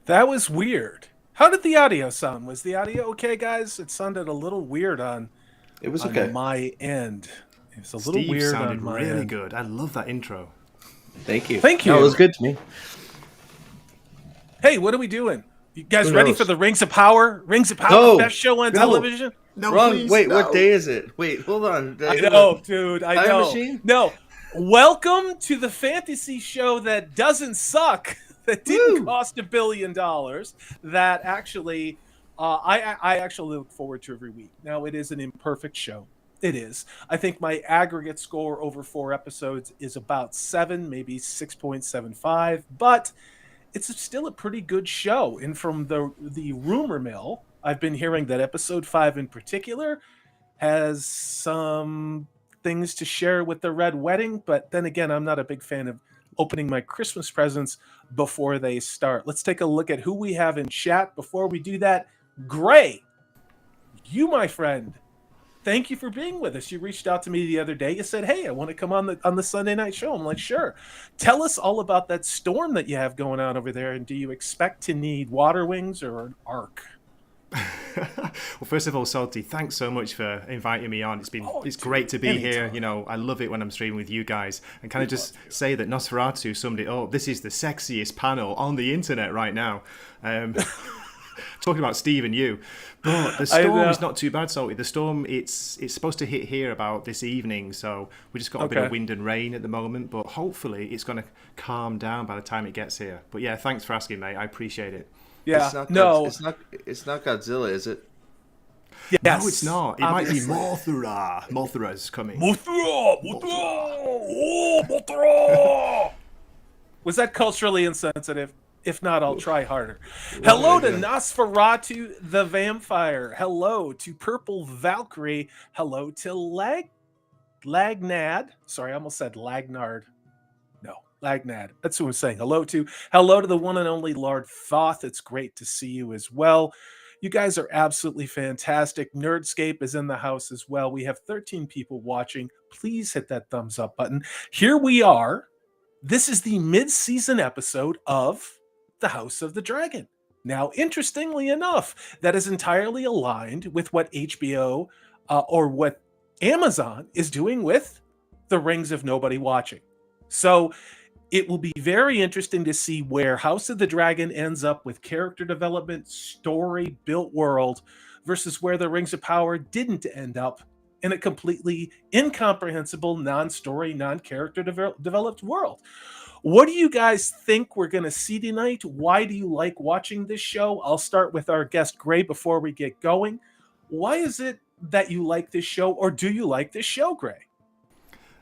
That was weird. How did the audio sound? Was the audio okay, guys? It sounded a little weird It was on okay. my end. It was a little Steve weird sounded on my really end. good. I love that intro. Thank you. Thank No, it was you. good to me. Hey, what are we doing? You guys Who ready for knows? the Rings of Power? Rings of Power, No, best show on no, television? No, wrong. please, Wait, what no. day is it? Wait, hold on. Did I I hit a know, dude. I time know. machine? No. Welcome to the fantasy show that doesn't suck, that didn't Woo! cost $1 billion, that actually I actually look forward to every week. Now it is an imperfect show. It is. I think my aggregate score over 4 episodes is about 7, maybe 6.75, but it's still a pretty good show. And from the rumor mill, I've been hearing that episode 5 in particular has some things to share with the Red Wedding, but then again, I'm not a big fan of opening my Christmas presents before they start. Let's take a look at who we have in chat. Before we do that, Gray, you, my friend, thank you for being with us. You reached out to me the other day. You said, "Hey, I want to come on the Sunday night show." I'm like, "Sure." Tell us all about that storm that you have going on over there, and do you expect to need water wings or an ark? Well, first of all, Salty, thanks so much for inviting me on. Oh, It's dude, great to be here. anytime. I love it when I'm streaming with you guys. And can We I love just you. say that Nosferatu summed it up. This is the sexiest panel on the internet right now. Um, talking about Steve and you, but the I storm is not too bad, Salty. The storm it's supposed to hit here about this evening, so we just got a bit Okay. of wind and rain at the moment. But hopefully, it's going to calm down by the time it gets here. But yeah, thanks for asking, mate. I appreciate it. Yeah. No. It's not Godzilla, is it? No, it's Yes. not. It might be Obviously. Mothra. Mothra's coming. Mothra! Mothra! Oh, Mothra! Was that culturally insensitive? If not, I'll try harder. What did Hello I to do? Nosferatu the Vampire. Hello to Purple Valkyrie. Hello to Lagnad. Sorry, I almost said Lagnard. No, Lagnad. That's who I'm saying. Hello to. Hello to the one and only Lord Thoth. It's great to see you as well. You guys are absolutely fantastic. Nerdscape is in the house as well. We have 13 people watching. Please hit that thumbs up button. Here we are. This is the mid-season episode of The House of the Dragon. Now, interestingly enough, that is entirely aligned with what HBO or what Amazon is doing with The Rings of Nobody Watching. So it will be very interesting to see where House of the Dragon ends up with character development, story, built world, versus where the Rings of Power didn't end up in a completely incomprehensible, non-story, non-character developed world. What do you guys think we're going to see tonight? Why do you like watching this show? I'll start with our guest Gray before we get going. Why is it that you like this show, or do you like this show, Gray?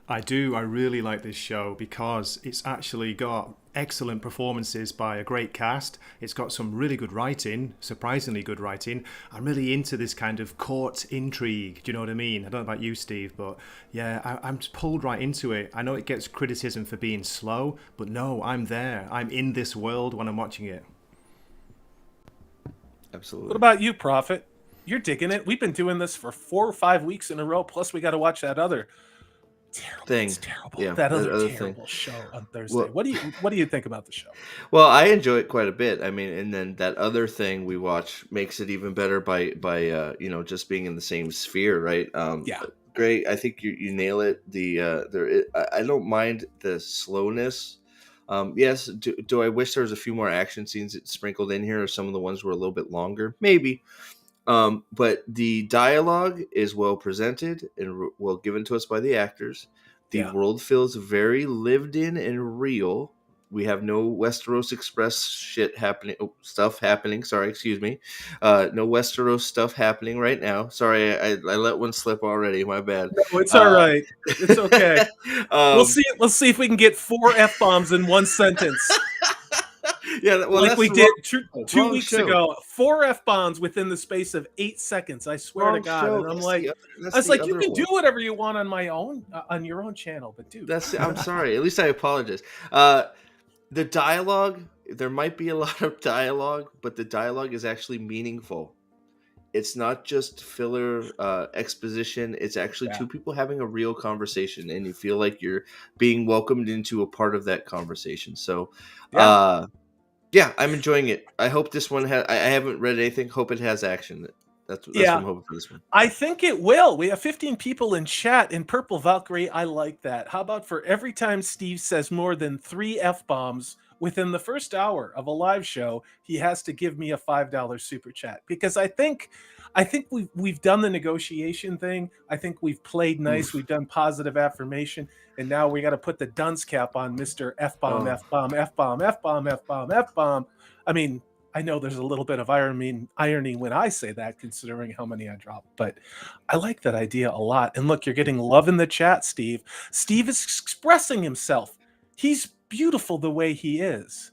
I do. I really like this show because it's actually got excellent performances by a great cast. It's got some really good writing, surprisingly good writing. I'm really into this kind of court intrigue. Do you know what I mean? I don't know about you, Steve, but yeah, I'm just pulled right into it. I know it gets criticism for being slow, but no, I'm there. I'm in this world when I'm watching it. What Absolutely. about you, Prophet? You're digging it. We've been doing this for 4 or 5 weeks in a row. Plus, we got to watch that other terrible. Thing. It's terrible. Yeah, That that other other thing. terrible show on Thursday. Well, What do you think about the show? well, I enjoy it quite a bit. I mean, and then that other thing we watch makes it even better by just being in the same sphere, right? Yeah. Great. I think you nail it. I don't mind the slowness. Yes. Do I wish there was a few more action scenes sprinkled in here, or some of the ones were a little bit longer? Maybe. But the dialogue is well presented and well given to us by the actors. The Yeah. world feels very lived in and real. We have no Westeros Express stuff happening. Sorry, excuse me. No Westeros stuff happening right now. Sorry, I let one slip already. My bad. No, it's all Uh, right. It's okay. We'll um, see. Let's see if we can get 4 F-bombs in one sentence, yeah, well, like that's we the did two wrong weeks show. ago. 4 F-bombs within the space of 8 seconds. I swear to Wrong God. show. And I'm like, I That's was the like, you other can do one. whatever you want on my own on your own channel, but dude, I'm sorry. At least I apologize. The dialogue, there might be a lot of dialogue, but the dialogue is actually meaningful. It's not just filler exposition. It's actually yeah, two people having a real conversation, and you feel like you're being welcomed into a part of that conversation. So, yeah. uh, Yeah, I'm enjoying it. I hope this one has. I haven't read anything. Hope it has action. That's what Yeah, I'm hoping for this one. I think it will. We have 15 people in chat in Purple Valkyrie. I like that. How about for every time Steve says more than 3 F-bombs within the first hour of a live show, he has to give me a $5 super chat, because I think we've done the negotiation thing. I think we've played nice. Oof. We've done positive affirmation, and now we got to put the dunce cap on Mr. F-bomb, Oh. F-bomb, F-bomb, F-bomb, F-bomb, F-bomb. I mean, I know there's a little bit of irony when I say that, considering how many I dropped, but I like that idea a lot. And look, you're getting love in the chat, Steve. Steve is expressing himself. He's beautiful the way he is.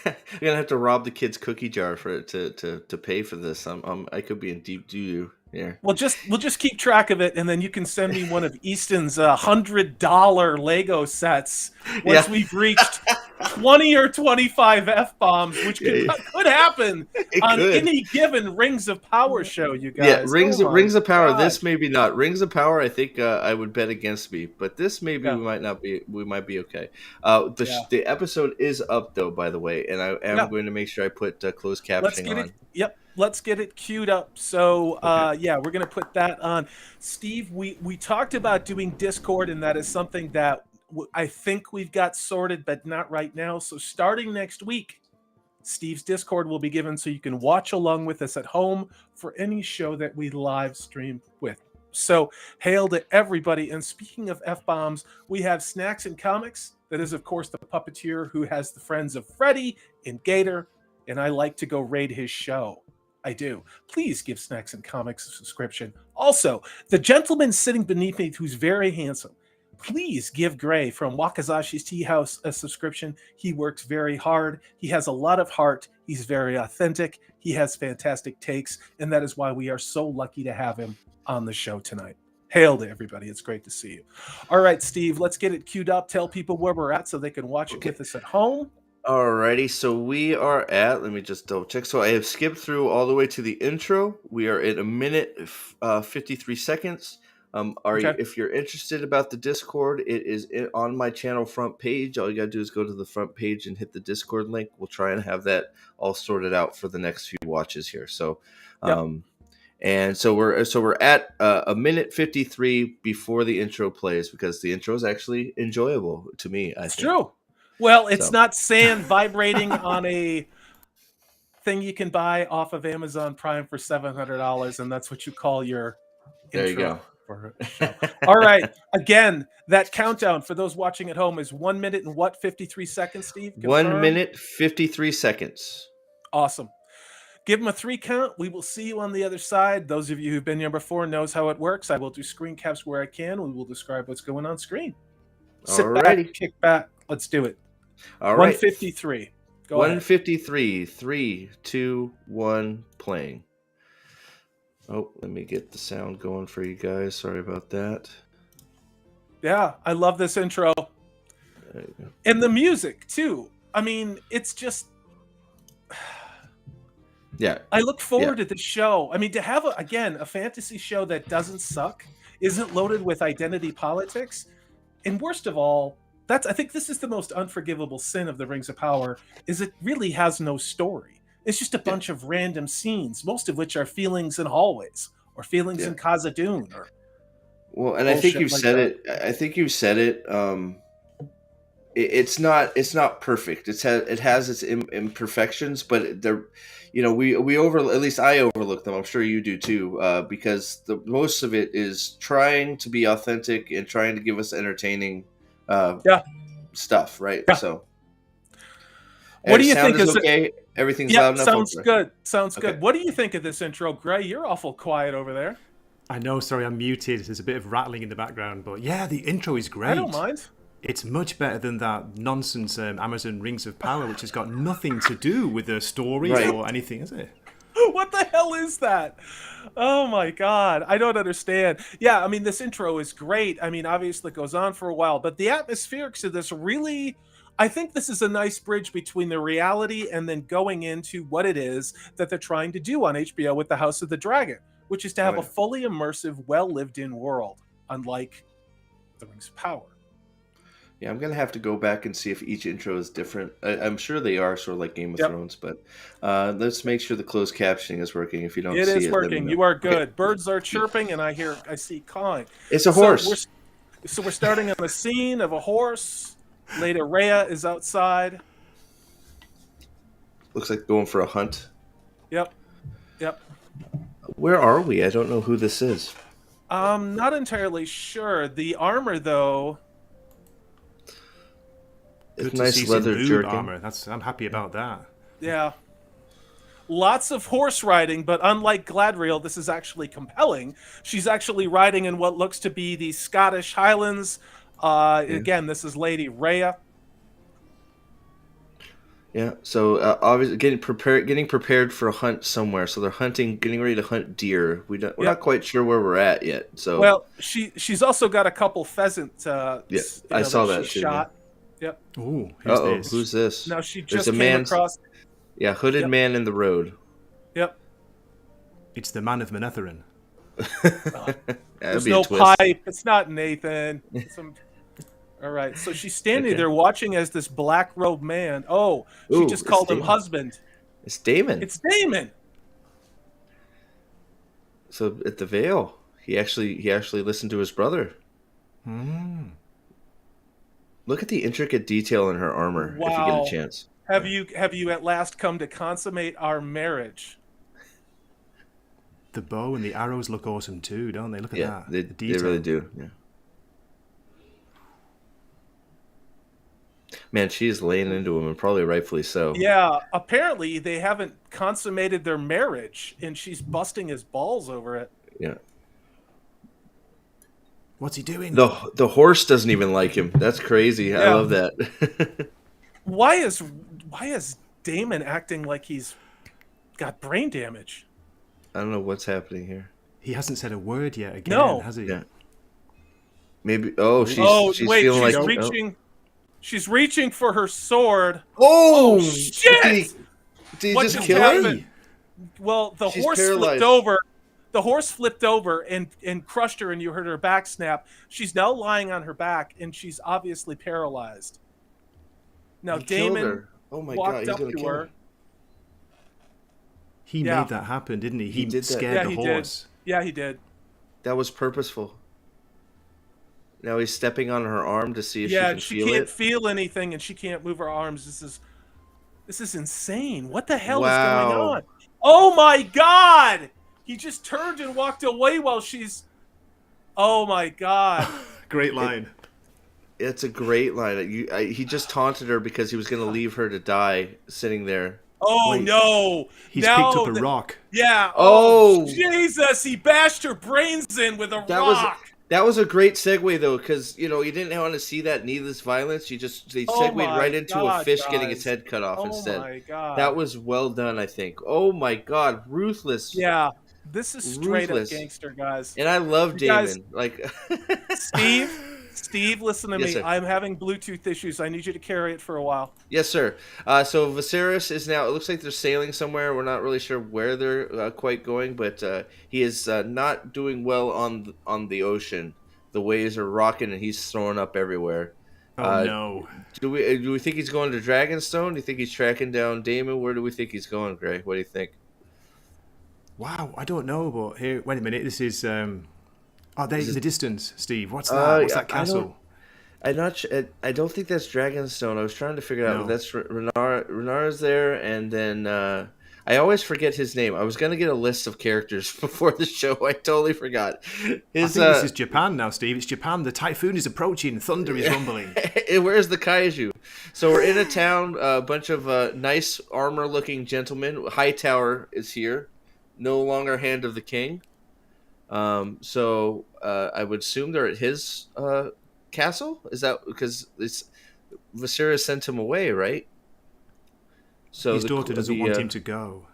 You're gonna have to rob the kid's cookie jar for it to pay for this. I could be in deep doo here. We'll just keep track of it, and then you can send me one of Easton's $100 Lego sets once Yeah. we've reached 20 or 25 F-bombs, which Yeah. could happen It on could. any given Rings of Power show, you guys. Yeah, Rings Oh my Rings of Power. gosh. This maybe not. Rings of Power. I think I would bet against me, but this maybe Yeah. we might not be. We might be okay. Yeah. The episode is up though, by the way, and I am Yeah. going to make sure I put closed Let's captioning get on. it. Yep. Let's get it queued up. So, yeah, we're gonna put that on. Steve, we talked about doing Discord, and that is something that I think we've got sorted, but not right now. So, starting next week, Steve's Discord will be given so you can watch along with us at home for any show that we live stream with. So, hail to everybody. And speaking of F-bombs, we have Snacks and Comics. That is, of course, the puppeteer who has the friends of Freddy and Gator. And I like to go raid his show. I do. Please give Snacks and Comics a subscription. Also, the gentleman sitting beneath me who's very handsome, please give Gray from Wakazashi's Tea House a subscription. He works very hard. He has a lot of heart. He's very authentic. He has fantastic takes. And that is why we are so lucky to have him on the show tonight. Hail to everybody. It's great to see you. All right, Steve, let's get it queued up. Tell people where we're at so they can watch it with us at home. Alrighty, so we are at. Let me just double check. So I have skipped through all the way to the intro. We are at 1:53 seconds. Okay. If you're interested about the Discord, it is on my channel front page. All you gotta do is go to the front page and hit the Discord link. We'll try and have that all sorted out for the next few watches here. So, Yep. and so we're at 1:53 before the intro plays, because the intro is actually enjoyable to me. I It's think. true. Well, it's So. not sand vibrating on a thing you can buy off of Amazon Prime for $700, and that's what you call your There you intro go. for a show. All right. Again, that countdown for those watching at home is 1 minute and 53 seconds, Steve? 1:53 seconds. Awesome. Give them a 3 count. We will see you on the other side. Those of you who've been here before knows how it works. I will do screen caps where I can. We will describe what's going on screen. Sit back, Alrighty. kick back. Let's do it. All right. 153. Go ahead. 1:53. 3, 2, 1. Playing. Oh, let me get the sound going for you guys. Sorry about that. Yeah, I love this intro. There you go. And the music, too. I mean, it's just... Yeah. I look forward to the show. I mean, to have, a fantasy show that doesn't suck, isn't loaded with identity politics, and worst of all, I think this is the most unforgivable sin of the Rings of Power, is it really has no story. It's just a bunch of random scenes, most of which are feelings in hallways, or feelings in Khazad-dûm, or Well, and I think bullshit you've like said that. it. I think you said it. It's not perfect. It has its imperfections, but they're, we at least I overlook them. I'm sure you do too, because the most of it is trying to be authentic and trying to give us entertaining stuff, right? Yeah. So, What do you sound think is is okay? Everything's Yeah, loud enough. sounds Okay. good. Sounds Okay. good. What do you think of this intro, Gray? You're awful quiet over there. I know, sorry, I'm muted. There's a bit of rattling in the background, but yeah, the intro is great. I don't mind. It's much better than that nonsense Amazon Rings of Power, which has got nothing to do with the story Right. or anything, is it? What the hell is that? Oh my god, I don't understand. Yeah, I mean, this intro is great. I mean, obviously it goes on for a while, but the atmospherics of this really, I think this is a nice bridge between the reality and then going into what it is that they're trying to do on HBO with the House of the Dragon, which is to have Oh, a yeah. fully immersive, well lived in world, unlike the Rings of Power. Yeah, I'm gonna have to go back and see if each intro is different. I'm sure they are, sort of like Game of Yep, Thrones, but let's make sure the closed captioning is working. If you don't it see is it, let me working. know. You are Okay, good. Birds are good. chirping, and I see cawing. It's a So horse. we're starting on a scene of a horse. Lady Rhea is outside. Looks like going for a hunt. Yep, yep. Where are we? I don't know who this is. Not entirely sure. The armor, though. It's Good to see nice some leather boob jerkin. armor. I'm happy about that. Yeah. Lots of horse riding, but unlike Gladriel, this is actually compelling. She's actually riding in what looks to be the Scottish Highlands. Yeah. Again, this is Lady Rhea. Yeah. So obviously, getting prepared for a hunt somewhere. So they're hunting, getting ready to hunt deer. We're Yep. not quite sure where we're at yet. So Well, she's also got a couple pheasant, yeah, I saw that that she too. Yeah. shot. Yep. Oh, Uh who's oh, this? who's this? Now she There's just a came man. across. Yeah, hooded Yep. man in the road. Yep. It's the man of Manetherin. That'd There's be a no twist. pipe. It's not Nathan. All right. So she's standing Okay. there watching as this black robed man. Oh, she Ooh, just it's called him Damon. husband. It's Damon. It's Damon. So at the Vale, he actually listened to his brother. Hmm. Look at the intricate detail in her armor. If you get Wow. a chance. Have Yeah. you at last come to consummate our marriage? The bow and the arrows look awesome too, don't they? Look at Yeah, that. they, The they detail. really do. Yeah. Man, she's laying into him, and probably rightfully so. Yeah, apparently they haven't consummated their marriage, and she's busting his balls over it. Yeah. What's he doing? The horse doesn't even like him. That's crazy. I Yeah. love that. Why is Damon acting like he's got brain damage? I don't know what's happening here. He hasn't said a word yet again, No. has he? Yeah. Maybe. Oh, she's Wait, feeling she's like. Oh. reaching. She's reaching for her sword. Oh, shit! Did he What just just kill happened? her? Well, the She's horse paralyzed. flipped over. The horse flipped over and crushed her, and you heard her back snap. She's now lying on her back, and she's obviously paralyzed. Now, He killed Damon her. Oh my god, walked he's up gonna to kill her. her. He Yeah. made that happen, didn't he? He did that. scared Yeah, the he did. horse. Yeah, he did. That was purposeful. Now he's stepping on her arm to see if Yeah, she can she feel can't it. feel anything, and she can't move her arms. This is insane. What the hell is Wow. going on? Oh my god! He just turned and walked away while she's. Oh my god! Great line. It's a great line. He just taunted her because he was going to leave her to die sitting there. Oh Wait. no! He's Now picked up a the- rock. Yeah. Oh. Jesus! He bashed her brains in with a rock. That was a great segue though, because you didn't want to see that needless violence. They Oh segued my right into a God, fish getting guys. its head cut off Oh instead. my god! That was well done, I think. Oh my god, ruthless. Yeah. This is straight Ruthless. up gangster, guys. And I love You Damon. guys- Like Steve, listen to Yes, me. sir. I'm having Bluetooth issues. I need you to carry it for a while. Yes, sir. So Viserys is now. It looks like they're sailing somewhere. We're not really sure where they're quite going, but he is not doing well on the ocean. The waves are rocking, and he's throwing up everywhere. Oh no. Do we think he's going to Dragonstone? Do you think he's tracking down Daemon? Where do we think he's going, Gray? What do you think? Wow, I don't know, but here, wait a minute. This is. Oh, there in the distance, Steve. What's that? Uh, What's that I castle? I'm not. I don't think that's Dragonstone. I was trying to figure out. No. But that's Renar's there, and then I always forget his name. I was gonna get a list of characters before the show. I totally forgot. I think His this is Japan now, Steve. It's Japan. The typhoon is approaching. Thunder is rumbling. where's the kaiju? So we're in a town. A bunch of nice armor-looking gentlemen. Hightower is here, no longer Hand of the King. So I would assume they're at his castle. Is that because Viserys sent him away, right? So His daughter doesn't want him to go.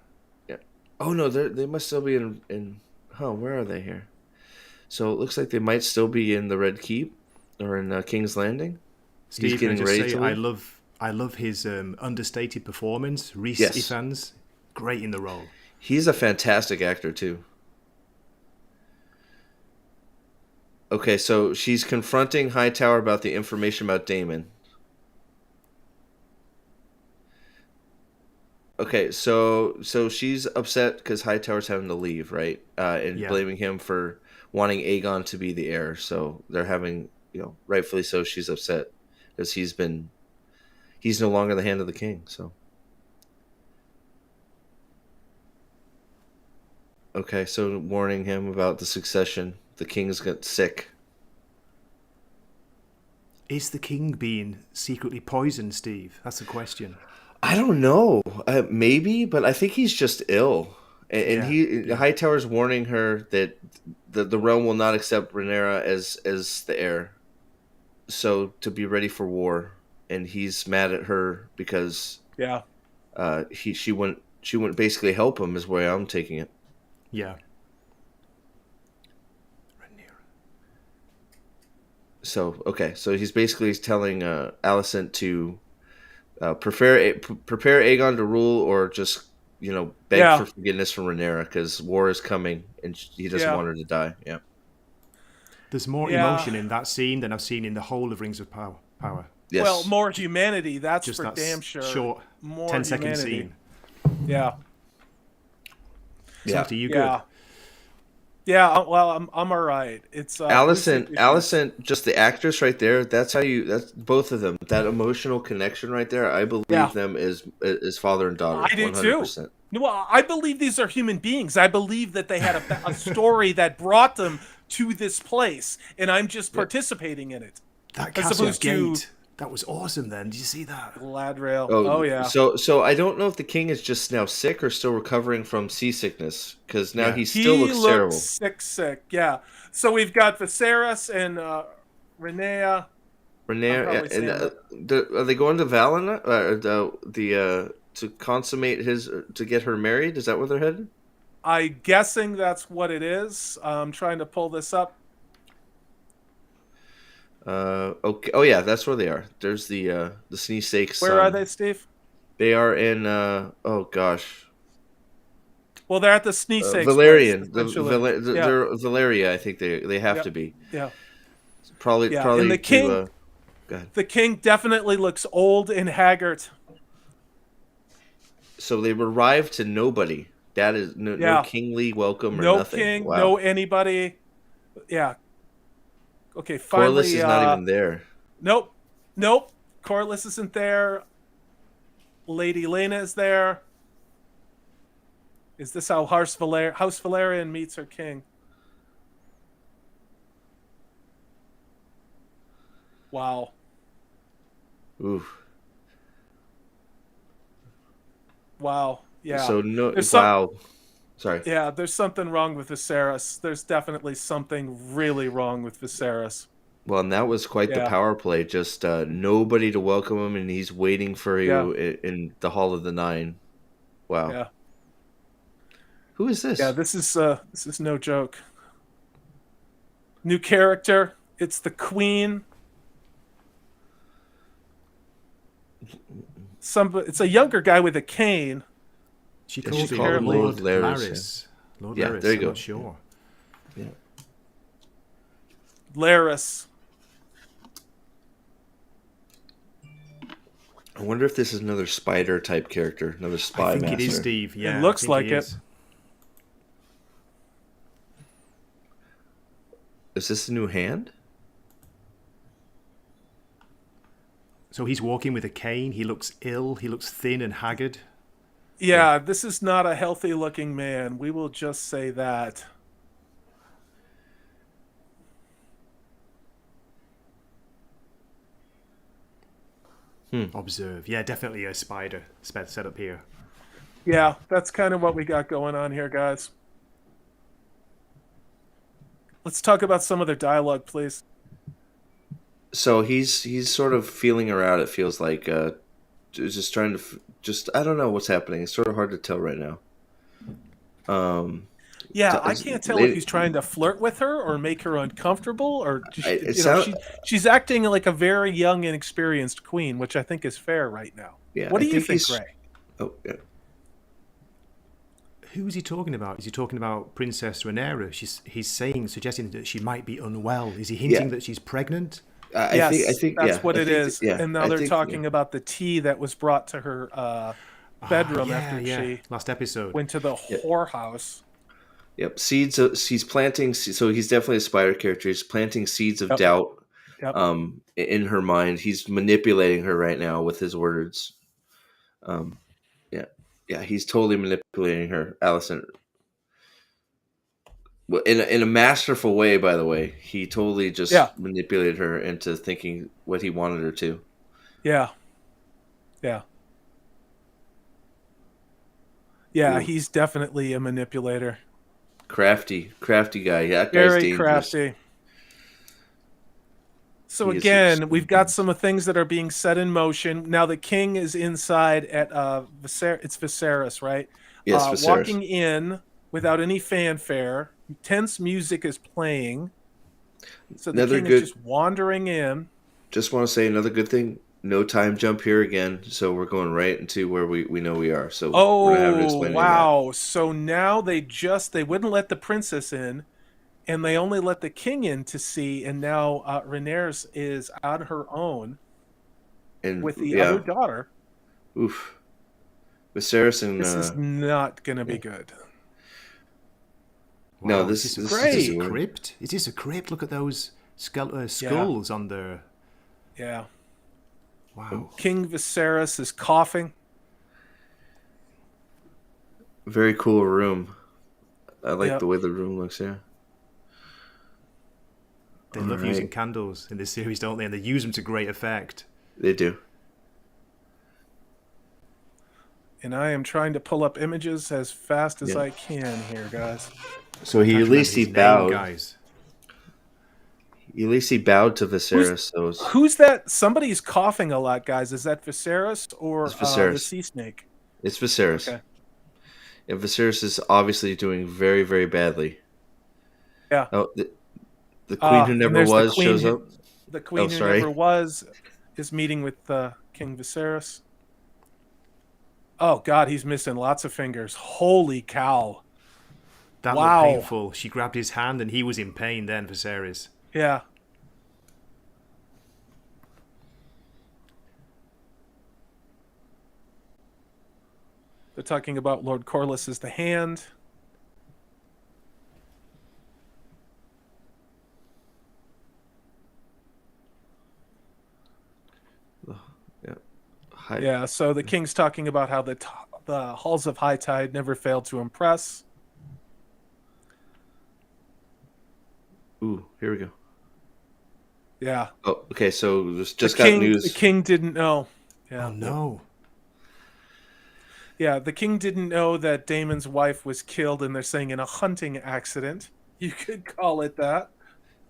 Yeah. Oh no, they must still be in. Oh, where are they here? So it looks like they might still be in the Red Keep or in King's Landing. Steve, He's can I getting just ready say to leave. I love his understated performance. Rhys Yes. Ifans, great in the role. He's a fantastic actor too. Okay, so she's confronting Hightower about the information about Damon. Okay, so she's upset because Hightower's having to leave, right? And Yeah. blaming him for wanting Aegon to be the heir. So they're having, rightfully so, she's upset because he's no longer the hand of the king. So okay, so warning him about the succession. The king's got sick. Is the king being secretly poisoned, Steve? That's the question. I don't know, maybe, but I think he's just ill. And Yeah. Hightower's warning her that the realm will not accept Rhaenyra as the heir, so to be ready for war. And he's mad at her because Yeah. she wouldn't basically help him, is the way I'm taking it. Yeah. So okay, so he's basically telling Alicent to prepare Aegon to rule, or just beg Yeah. for forgiveness from Rhaenyra because war is coming and he doesn't Yeah. want her to die. Yeah. There's more Yeah. emotion in that scene than I've seen in the whole of Rings of Power. Yes. Well, more humanity. That's Just for that damn sure. short More 10-second humanity. scene. Yeah. Yeah. Are you Yeah. good? Yeah. Well, I'm all right. It's Alicent, just the actress right there. That's both of them. That emotional connection right there. I believe Yeah. them as father and daughter. I do 100%. too. Well, I believe these are human beings. I believe that they had a story that brought them to this place, and I'm just participating in it. That As castle opposed to- gate. That was awesome then. Did you see that? Gladriel. Oh yeah. So I don't know if the king is just now sick or still recovering from seasickness, because now Yeah. he still looks terrible. sick. Yeah. So we've got Viserys and Rhaenyra. Rhaenyra, probably and are they going to Valinor to consummate to get her married? Is that where they're headed? I'm guessing that's what it is. I'm trying to pull this up. Okay. Oh yeah, that's where they are. There's the Snee Stakes. Where are they, Steve? They are in. Oh gosh. Well, they're at the Sneesakes. Valerian. Yeah. They're Valeria. I think they have Yep. to be. Yeah. Probably. Yeah. Probably. And the king. go ahead. The king definitely looks old and haggard. So they arrived to nobody. That is no kingly welcome or No nothing. king. Wow. No anybody. Yeah. Okay. Finally, Corlys is not even there. Nope. Corlys isn't there. Lady Lena is there. Is this how House Valerian meets her king? Wow. Ooh. Wow. Yeah. So no. There's Wow. Sorry. Yeah, there's something wrong with Viserys. There's definitely something really wrong with Viserys. Well, and that was quite the power play. Just nobody to welcome him, and he's waiting for you in the Hall of the Nine. Wow. Yeah. Who is this? Yeah, this is no joke. New character. It's the Queen. It's a younger guy with a cane. She Yeah, calls she it called him Lord Lord Larys, Larys. Lord Yeah, Larys, there you I'm go. not sure. Yeah. Larys. I wonder if this is another spider type character, another spy I think master. it is, Steve. Yeah, It looks I think like it. is. Is this a new hand? So he's walking with a cane. He looks ill. He looks thin and haggard. Yeah, this is not a healthy looking man. We will just say that. Observe. Yeah, definitely a spider set up here. Yeah, that's kind of what we got going on here, guys. Let's talk about some of their dialogue, please. So he's sort of feeling her out. It feels like just trying to I don't know what's happening. It's sort of hard to tell right now. Yeah, I can't tell if he's trying to flirt with her or make her uncomfortable, or just, she's acting like a very young and experienced queen, which I think is fair right now. Yeah, What do I you think think, he's- Ray? Oh yeah. Who is he talking about? Is he talking about Princess Rhaenyra? He's suggesting that she might be unwell. Is he hinting Yeah, that she's pregnant? I Yes, think, that's yeah, what I it think, is. yeah, And now I they're think, yeah. talking about the tea that was brought to her Ah, bedroom yeah, after yeah. she Last episode. went to the Yeah. whorehouse. Yep, seeds. He's planting. So he's definitely a spider character. He's planting seeds of Yep. doubt, Yep. in her mind. He's manipulating her right now with his words. Um, yeah, yeah, he's totally manipulating her, Allison. Well, in a masterful way, by the way. He totally Yeah. just manipulated her into thinking what he wanted her to. Yeah. Yeah. Yeah. Ooh, He's definitely a manipulator. crafty guy. Yeah, that guy's Very dangerous. crafty. So He is again, we've got extremely- some of things that are being set in motion. Now the king is inside at it's Viserys, right? yes, Viserys. Walking in without any fanfare. Tense music is playing. So the Another king is good. just wandering in. Just want to say another good thing. No time jump here again, so we're going right into where we know we are. So we're not having to Oh, explain any of that. wow. So now they wouldn't let the princess in and they only let the king in to see, and now Rhaenyra is on her own And with the other yeah, daughter. oof. Viserys and This is not going to be good. no, Wow, this is this this is a Great. weird. crypt? Is this a crypt? Look at those Yeah, skulls on there. yeah. Wow. King Viserys is coughing. Very cool room. I like the Yep. way the room looks. Yeah. They All love using right, candles in this series, don't they? And they use them to great effect. they do. And I am trying to pull up images as fast as Yeah. I can here, guys. So he Can't at remember least he his name, bowed. guys. At least he bowed to Who's Viserys. So who's that? Somebody's coughing a lot, guys. Is that Viserys it's or the Viserys. sea snake? It's Viserys. Okay. And Viserys is obviously doing very, very badly. Yeah. Oh, the queen who And never there's was shows up. the Oh, queen who sorry. never was is meeting with King Viserys. Oh God, he's missing lots of fingers. Holy cow! That looked Wow. painful. She grabbed his hand and he was in pain then, Viserys. Yeah. They're talking about Lord Corlys as the hand. Yeah. Hi. Yeah. So the king's talking about how the halls of High Tide never failed to impress. Ooh, here we go. Yeah. Oh, okay. So just the got king. The news. king didn't know. Yeah. Oh no. Yeah, the king didn't know that Damon's wife was killed, and they're saying in a hunting accident. You could call it that.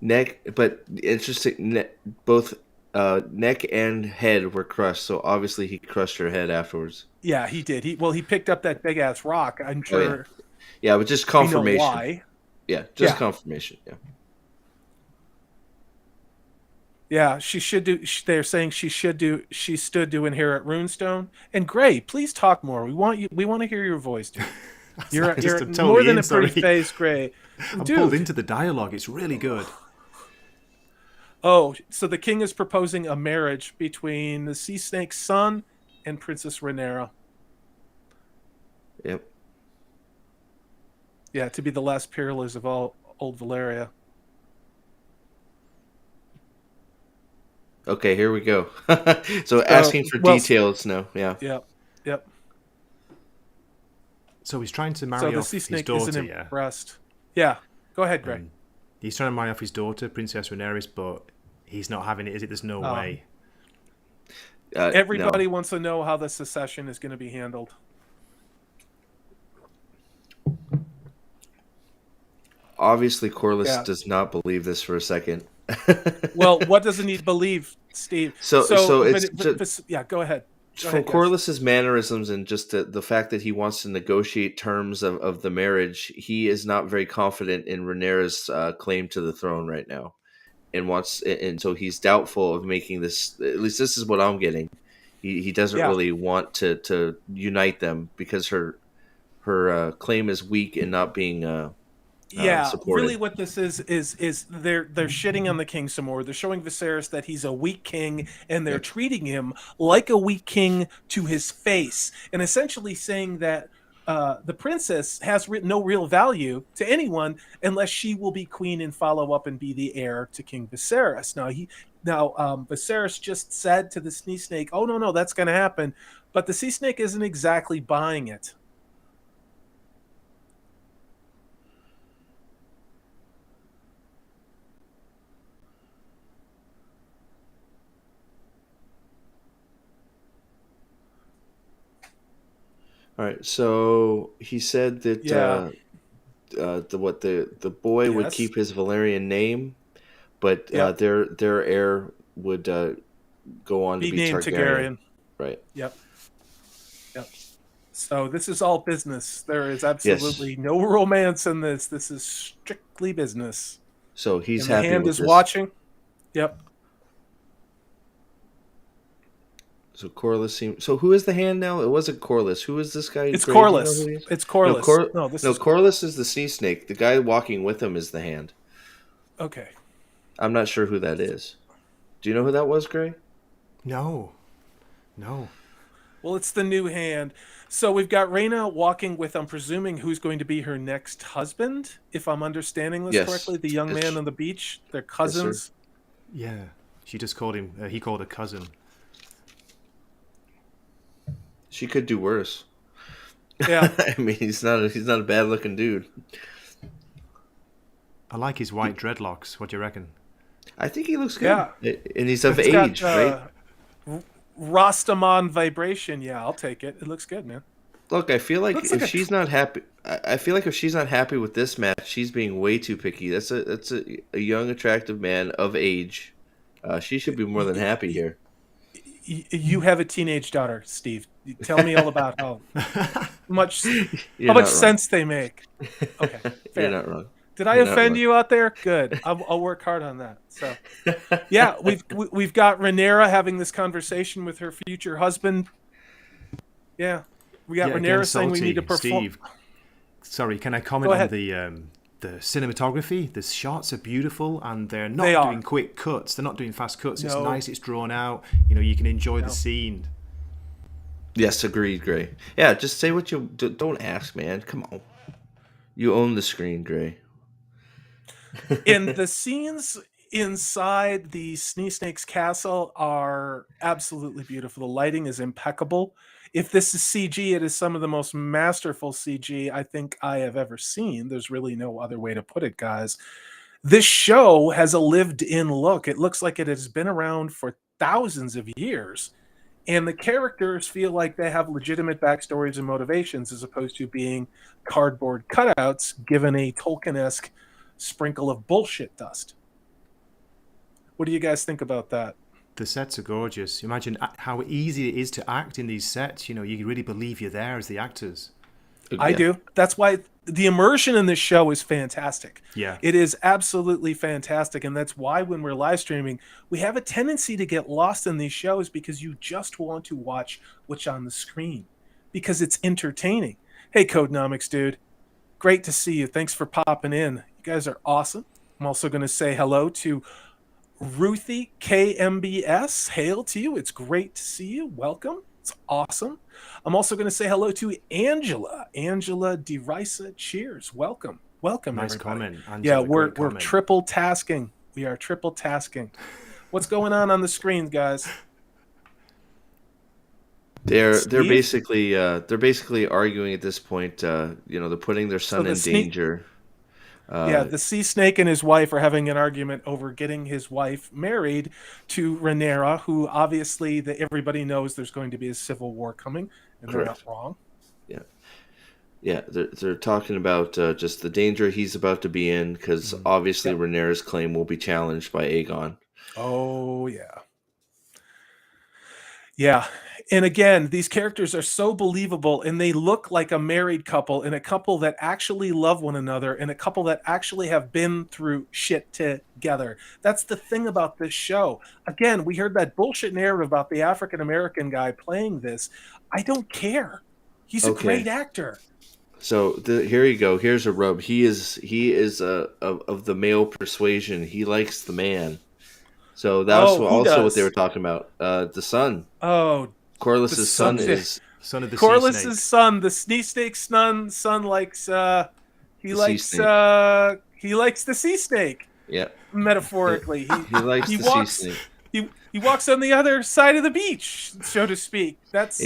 Neck, but interesting. Both neck and head were crushed. So obviously he crushed her head afterwards. Yeah, he did. He picked up that big ass rock. I'm Oh yeah, sure yeah. But just we know confirmation. why. Yeah, just Yeah, confirmation. Yeah. yeah. She should do. They're saying she should do. She stood to inherit Runestone. And Gray, please talk more. We want you. We want to hear your voice, dude. You're Just you're I'm more totally than in, a pretty sorry. face, Gray. I'm pulled Dude. into the dialogue. It's really good. Oh, so the king is proposing a marriage between the sea snake's son and Princess Rhaenyra. Yep. Yeah, to be the last peerless of all old Valeria. Okay, here we go. So So, asking for well, details now. Yeah. yep, yep. So he's trying to So marry the off sea his snake daughter, isn't yeah. impressed. Yeah, go ahead, Greg. He's trying to marry off his daughter, Princess Rhaenyra, but he's not having it, is it? There's no Oh. way. Everybody No. wants to know how the secession is going to be handled. Obviously, Corliss Yeah. does not believe this for a second. Well, what doesn't he believe, Steve? So it's yeah. Go ahead. Go from ahead, guys. Corliss's mannerisms and just the fact that he wants to negotiate terms of the marriage, he is not very confident in Rhaenyra's claim to the throne right now, and so he's doubtful of making this. At least this is what I'm getting. He doesn't Yeah, really want to unite them because her claim is weak and not being Yeah, really supported. what this is they're shitting on the king some more. They're showing Viserys that he's a weak king, and they're Yep. treating him like a weak king to his face, and essentially saying that the princess has no real value to anyone unless she will be queen and follow up and be the heir to King Viserys. Viserys just said to the Sea Snake, "Oh no, that's going to happen," but the Sea Snake isn't exactly buying it. All right. So he said that Yeah. the boy would Yes. keep his Valyrian name, but Yep. their heir would go on to Be be named Targaryen. Targaryen. Right. Yep. Yep. So this is all business. There is Yes. absolutely no romance in this. This is strictly business. So he's And the happy hand with is this. watching. Yep. So Corlys seems. So who is the hand now? It wasn't Corlys. Who is this guy? It's Gray? Do you know who Corlys. he is? It's No, Corlys. No, this is Corlys is the sea snake. The guy walking with him is the hand. okay. I'm not sure who that is. Do you know who that was, Gray? No. Well, it's the new hand. So we've got Rhaena walking with, I'm presuming, who's going to be her next husband, if I'm understanding this Yes. correctly. The young Yes. man on the beach. They're cousins. Yeah. She just called him. He called her cousin. She could do worse. Yeah. I mean, he's not a bad looking dude. I like his white dreadlocks. What do you reckon? I think he looks good. Yeah. And he's of It's age, got right? Rastaman vibration. Yeah, I'll take it. It looks good, man. Look, I feel like Looks if like she's not happy, I feel like if she's not happy with this match, she's being way too picky. That's a young, attractive man of age. She should be more than happy here. You have a teenage daughter, Steve. Tell me all about how much You're how much not wrong. sense they make. Okay, fair. You're not wrong. Did I You're not offend wrong. you out there? Good. I'll work hard on that. So, yeah, we've got Rhaenyra having this conversation with her future husband. Yeah, we got Yeah, Rhaenyra again, saying we need to salty, perform. Steve. Sorry, can I comment Go on ahead. the cinematography? The shots are beautiful, and they're not They are. doing quick cuts. They're not doing fast cuts. It's No. nice. It's drawn out. You know, you can enjoy No. the scene. Yes, agreed, Gray. Yeah, just say what you don't ask, man. Come on, you own the screen, Gray. And the scenes inside the Snake's castle are absolutely beautiful. The lighting is impeccable. If this is CG, it is some of the most masterful CG I think I have ever seen. There's really no other way to put it, guys. This show has a lived in look. It looks like it has been around for thousands of years. And the characters feel like they have legitimate backstories and motivations as opposed to being cardboard cutouts given a Tolkien esque sprinkle of bullshit dust. What do you guys think about that? The sets are gorgeous. Imagine how easy it is to act in these sets. You know, you really believe you're there as the actors. I Yeah. do. That's why the immersion in this show is fantastic. Yeah. It is absolutely fantastic. And that's why when we're live streaming, we have a tendency to get lost in these shows because you just want to watch what's on the screen because it's entertaining. Hey, Codenomics, dude. Great to see you. Thanks for popping in. You guys are awesome. I'm also going to say hello to Ruthie KMBS. Hail to you. It's great to see you. Welcome. It's awesome. I'm also going to say hello to Angela. Angela DeRisa. Cheers. Welcome. Welcome, Nice everybody. comment. Angela, Yeah, we're great comment. triple tasking. We are triple tasking. What's going on the screen, guys? They're Steve? basically arguing at this point. They're putting their son the in sneak- danger. Yeah, the Sea Snake and his wife are having an argument over getting his wife married to Rhaenyra, who obviously everybody knows there's going to be a civil war coming, and they're Correct. not wrong. Yeah, they're talking about just the danger he's about to be in because obviously Yep. Rhaenyra's claim will be challenged by Aegon. Oh, yeah. Yeah. And again, these characters are so believable and they look like a married couple and a couple that actually love one another and a couple that actually have been through shit together. That's the thing about this show. Again, we heard that bullshit narrative about the African American guy playing this. I don't care. He's a Okay. great actor. So here you go. Here's a rub. He is of the male persuasion. He likes the man. So that was Oh, who also what they were does? talking about. The son, Oh, the Corliss's son son. is Son of the sea snake. Corliss's son, the Snee Snake son likes he the sea likes snake. he likes the sea snake, Yeah, metaphorically. he likes He the sea walks snake. he walks on the other side of the beach, so to speak. That's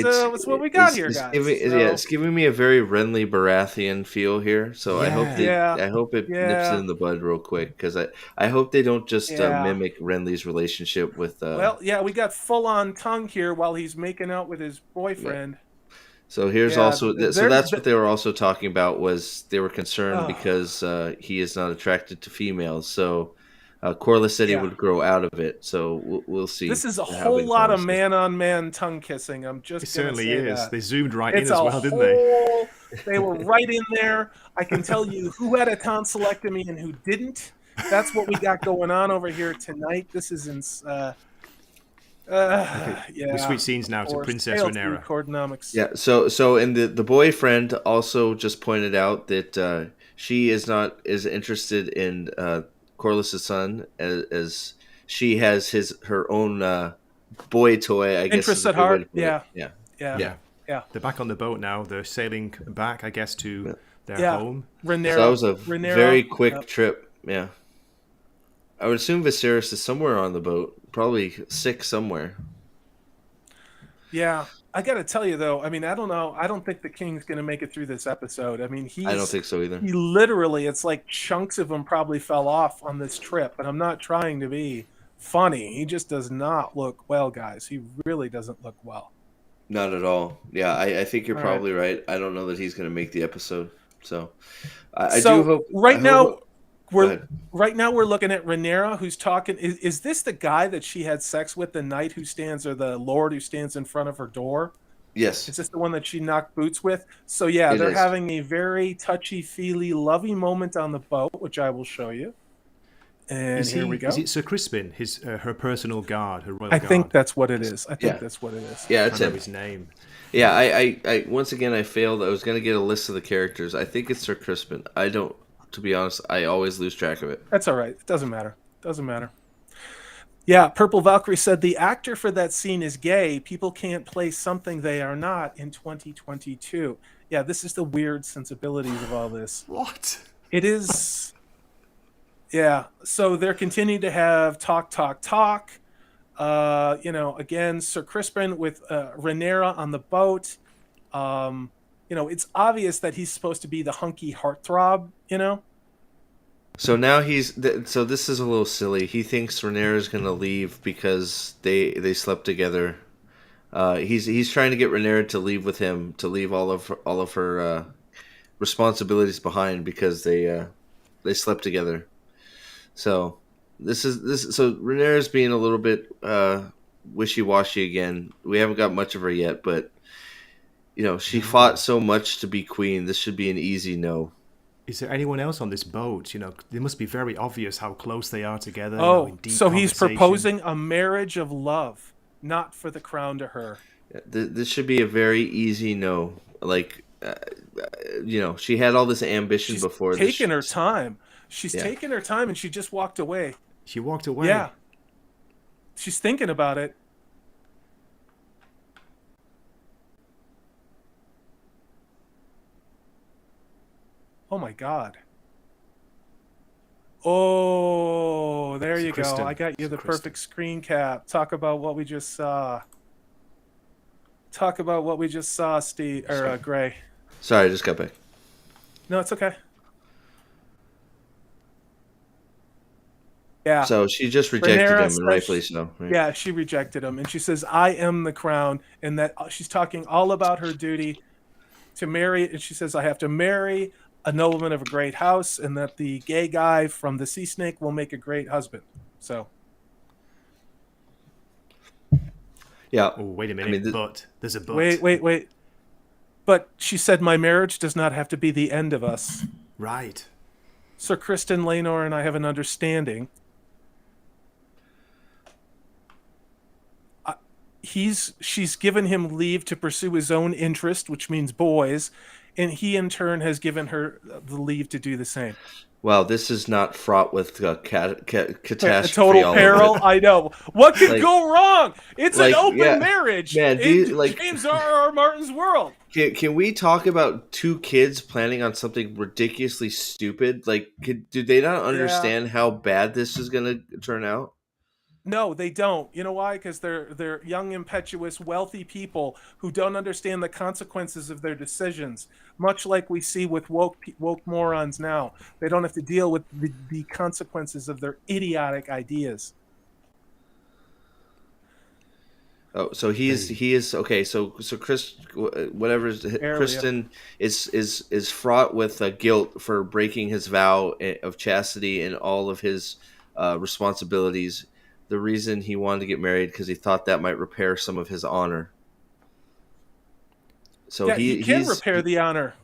what we got here, guys. It's giving me a very Renly Baratheon feel here. So Yeah. I hope it nips it Yeah. in the bud real quick because I hope they don't just Yeah. mimic Renly's relationship with. Well, yeah, we got full on tongue here while he's making out with his boyfriend. So here's Yeah, also so that's what they were also talking about was they were concerned Oh. because he is not attracted to females. So Corlys said he Yeah. would grow out of it. So we'll see. This is a how whole big lot of Corlys is. man-on-man tongue kissing. I'm just It gonna certainly say is. that. They zoomed right in It's as a well, didn't they? whole. They were right in there. I can tell you who had a tonsillectomy and who didn't. That's what we got going on over here tonight. This is yeah. We switch scenes now to Or Princess Tale to Rhaenyra. Cordonomics. Yeah. So and the boyfriend also just pointed out that she is not as interested in Corlys's son as she has her own boy toy. I guess Interests is a at good way heart. to put it. Yeah. Yeah. Yeah. Yeah. They're back on the boat now. They're sailing back, I guess, to their Yeah. home. Rhaenyra. So that was a Rhaenyra, very quick yep. trip. Yeah. I would assume Viserys is somewhere on the boat, probably sick somewhere. Yeah. I got to tell you though. I mean, I don't know. I don't think the king's going to make it through this episode. I mean, I don't think so either. He literally, it's like chunks of him probably fell off on this trip. And I'm not trying to be funny. He just does not look well, guys. He really doesn't look well. Not at all. Yeah, I think you're All probably right. I don't know that he's going to make the episode. So I So do hope. right I now, hope- Go we're ahead. right now we're looking at Rhaenyra, who's talking. Is this the guy that she had sex with, the knight who stands, or the lord who stands in front of her door? Yes. Is this the one that she knocked boots with? So yeah, It they're is. having a very touchy-feely, lovey moment on the boat, which I will show you. And here we go. Is it Sir Crispin, her personal guard, her royal I guard? think that's what it is. I think Yeah. that's what it is. Yeah, I it's don't know him. his name. Yeah, I once again I failed. I was going to get a list of the characters. I think it's Sir Crispin. I don't. To be honest, I always lose track of it. That's all right. It doesn't matter. Doesn't matter. Yeah, Purple Valkyrie said the actor for that scene is gay. People can't play something they are not in 2022. Yeah, this is the weird sensibilities of all this. What? It is. Yeah, so they're continuing to have talk. Again, Sir Crispin with Rhaenyra on the boat. It's obvious that he's supposed to be the hunky heartthrob, So now so this is a little silly. He thinks Rhaenyra is going to leave because they slept together. He's trying to get Rhaenyra to leave with him, to leave all of her responsibilities behind because they slept together. So so Rhaenyra's being a little bit wishy-washy again. We haven't got much of her yet, but she fought so much to be queen. This should be an easy no. Is there anyone else on this boat? It must be very obvious how close they are together. Oh, in deep so he's conversation. proposing a marriage of love, not for the crown to her. This should be a very easy no. Like, she had all this ambition She's before. taking her time. She's Yeah. taking her time, and she just walked away. She walked away. Yeah. She's thinking about it. Oh my God. Oh, there you Kristen. go. I got you the Kristen. perfect screen cap. Talk about what we just saw. Steve or Gray. Sorry, I just got back. No, it's okay. Yeah. So she just rejected Rhaenyra him, says and rightfully so. Right? Yeah, she rejected him, and she says, "I am the crown," and that she's talking all about her duty to marry. And she says, "I have to marry a nobleman of a great house, and that the gay guy from the Sea Snake will make a great husband." So, Yeah. Oh, wait a minute. But there's a but. wait. But she said, "My marriage does not have to be the end of us." Right. Sir Kristen Laenor and I have an understanding. She's given him leave to pursue his own interest, which means boys, and he in turn has given her the leave to do the same. Wow, this is not fraught with A catastrophe total all over peril. it. I know. What could Like, go wrong? It's an open yeah, marriage man. in James R. Martin's world. Can we talk about two kids planning on something ridiculously stupid? Like, do they not Yeah. understand how bad this is going to turn out? No, they don't. You know why? Because they're young, impetuous, wealthy people who don't understand the consequences of their decisions. Much like we see with woke morons now, they don't have to deal with the consequences of their idiotic ideas. Oh, so he is okay. So Kristen is fraught with guilt for breaking his vow of chastity and all of his responsibilities. The reason he wanted to get married because he thought that might repair some of his honor. So Yeah, he can repair the honor.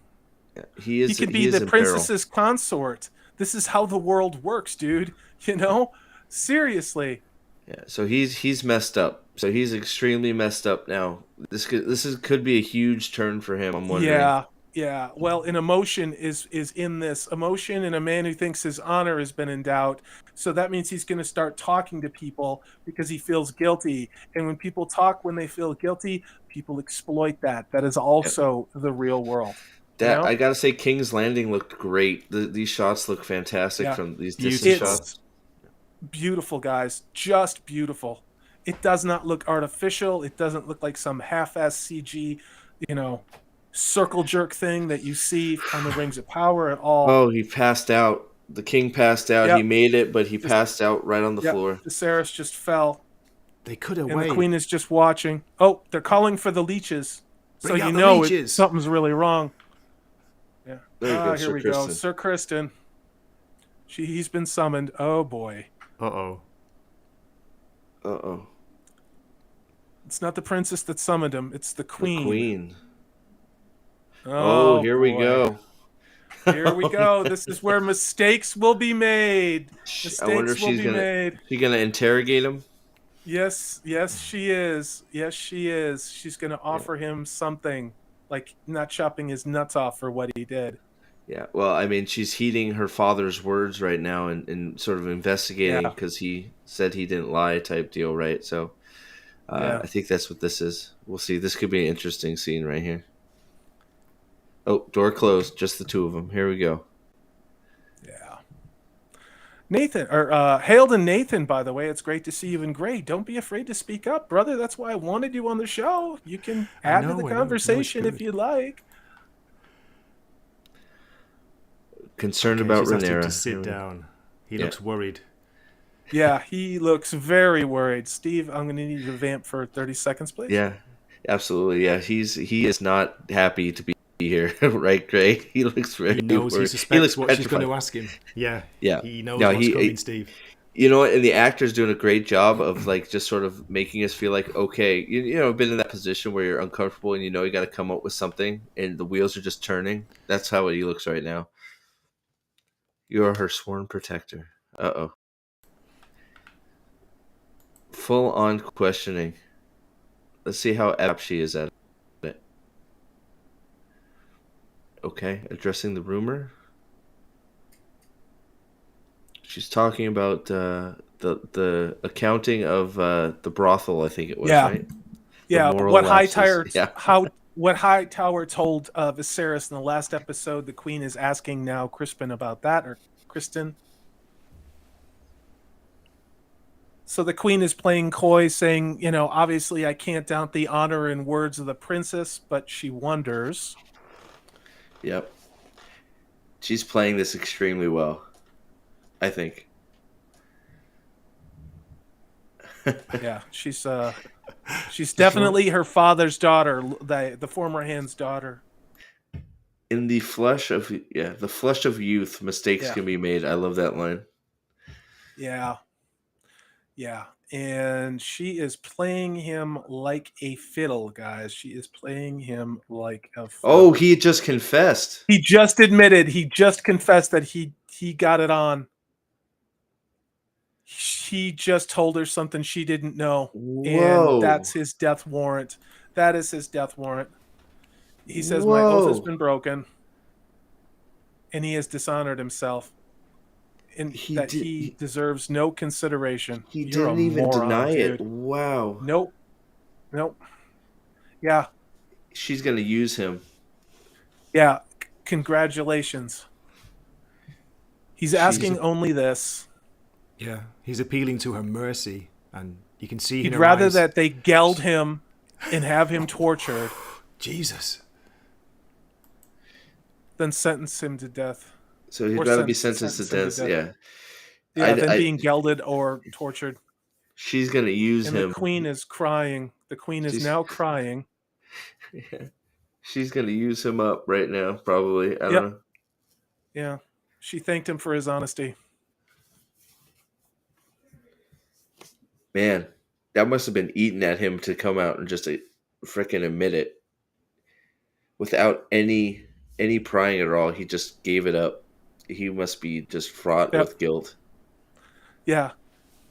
He can be the princess's consort. This is how the world works, dude. You know, seriously. Yeah, so he's messed up. So he's extremely messed up now. This could be a huge turn for him. I'm wondering. Yeah. Well, an emotion is in this emotion, and a man who thinks his honor has been in doubt. So that means he's going to start talking to people because he feels guilty. And when people talk when they feel guilty, people exploit that. That is also the real world. That I gotta say, King's Landing looked great. These shots look fantastic from these distant shots. Beautiful, guys, just beautiful. It does not look artificial. It doesn't look like some half-ass CG, circle jerk thing that you see on the Rings of Power at all. Oh, he passed out. The king passed out. Yep. He made it, but he passed out right on the floor. Viserys just fell. They could have waited. And the queen is just watching. Oh, they're calling for the leeches. So you know something's really wrong. Yeah. Here we go. Sir Criston. He's been summoned. Oh, boy. Uh-oh. Uh-oh. It's not the princess that summoned him. It's the queen. The queen. Oh, here we go. Here we go. This is where mistakes will be made. I wonder if she's gonna interrogate him. Yes, she is. Yes, she is. She's gonna offer him something, like not chopping his nuts off for what he did. Yeah, well, I mean, she's heeding her father's words right now and sort of investigating because he said he didn't lie type deal, right? So I think that's what this is. We'll see. This could be an interesting scene right here. Oh, door closed. Just the two of them. Here we go. Yeah. Nathan, or Hailed and Nathan, by the way, it's great to see you in gray. Don't be afraid to speak up, brother. That's why I wanted you on the show. You can add to the conversation if you'd like. Concerned about Rhaenyra. To sit down. He looks worried. Yeah, he looks very worried. Steve, I'm going to need you to vamp for 30 seconds, please. Yeah, absolutely. Yeah, he is not happy to be here, right, Gray? He looks very He knows, worried. He suspects what she's going to ask him. Yeah. He knows what's coming, Steve. You know what? And the actor's doing a great job of just sort of making us feel like, okay, been in that position where you're uncomfortable and you got to come up with something and the wheels are just turning. That's how he looks right now. You are her sworn protector. Uh-oh. Full on questioning. Let's see how apt she is at it. Okay, addressing the rumor. She's talking about the accounting of the brothel, I think it was, right? Yeah, what Hightower told Viserys in the last episode. The queen is asking now Crispin about that, or Kristen. So the queen is playing coy, saying, obviously I can't doubt the honor and words of the princess, but she wonders. Yep. She's playing this extremely well, I think. Yeah, she's definitely her father's daughter, the former hand's daughter. In the flesh of youth, mistakes can be made. I love that line. Yeah. Yeah, and she is playing him like a fiddle, guys. She is playing him like a fiddle. Oh, he just confessed. He just confessed that he got it on. He just told her something she didn't know. Whoa. And that's his death warrant. That is his death warrant. He says, "My oath has Whoa. been broken, and he has dishonored himself, and He that did. he deserves no consideration." He You're a didn't even moron, deny it. dude. Wow. Nope. Nope. Yeah. She's gonna use him. Yeah. Congratulations. He's She's asking only this. Yeah, he's appealing to her mercy, and you can see in He'd her rather eyes. that they geld him and have him tortured Jesus. than sentence him to death. so he'd Or rather be sentenced to sentence him death. to death. Yeah. Yeah, than I being gelded or tortured. she's gonna use And the him. queen is crying. The queen is She's now crying. yeah. She's gonna use him up right now, probably. I don't Yep. know. Yeah. She thanked him for his honesty. Man, that must have been eating at him to come out and just freaking admit it without any prying at all. He just gave it up. He must be just fraught Yep. with guilt. Yeah.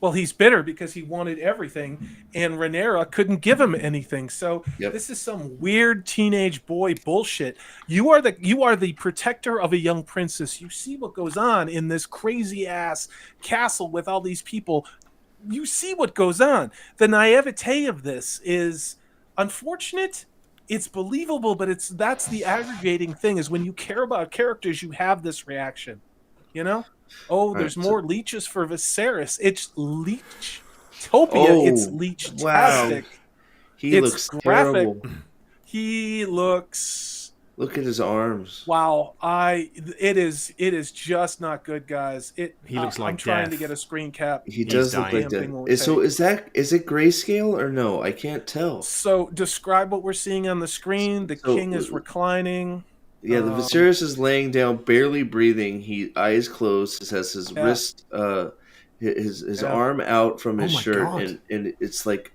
Well, he's bitter because he wanted everything, and Rhaenyra couldn't give him anything. So Yep. this is some weird teenage boy bullshit. You are the protector of a young princess. You see what goes on in this crazy ass castle with all these people. You see what goes on. The naivete of this is unfortunate. It's believable, but that's the aggravating thing is when you care about characters, you have this reaction. You know? Oh, there's Right, so- more leeches for Viserys. It's Leech-topia. It's Oh, Leech-tastic. He It's looks graphic. terrible. He looks Look at his arms. wow. It is just not good, guys. He looks like I'm trying to death. get a screen cap. He does look dying. like Damn thing that. won't So take. is it grayscale or no? I can't tell. So describe what we're seeing on the screen. The So- king is reclining. Yeah, the Viserys is laying down, barely breathing. He eyes closed. He has his Yeah. wrist, his Yeah. arm out from his Oh my shirt, God. and it's like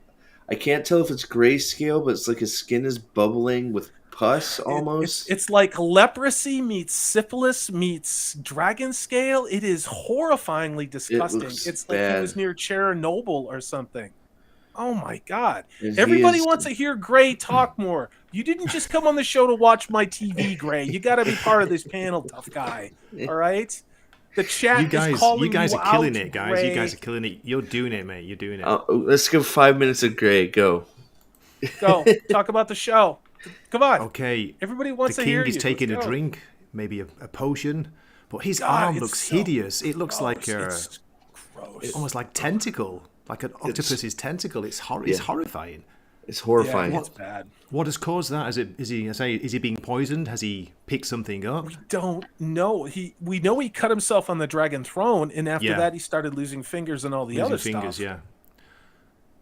I can't tell if it's grayscale, but it's like his skin is bubbling with pus almost. It's like leprosy meets syphilis meets dragon scale. It is horrifyingly disgusting. looks It's like bad. he was near Chernobyl or something. Oh my god. And he Everybody is- wants to hear Gray talk more. You didn't just come on the show to watch my TV, Gray. You got to be part of this panel, tough guy. All right? The chat You is calling you guys you are killing out, it, guys. Gray. You guys are killing it. You're doing it, mate. You're doing it. Let's give 5 minutes of Gray. Go. Go. Talk about the show. Come on. Okay. Everybody The wants to king hear is you. taking Let's a go. drink, maybe a potion, but his God, arm it's looks so hideous. It looks like Gross. It's gross. almost like tentacle, like an octopus's tentacle. It's it's horrifying. It's Yeah, horrifying. it's bad. What has caused that? Is he being poisoned? Has he picked something up? Don't know. We know he cut himself on the dragon throne, and after Yeah. that he started losing fingers and all the Losing other fingers, stuff.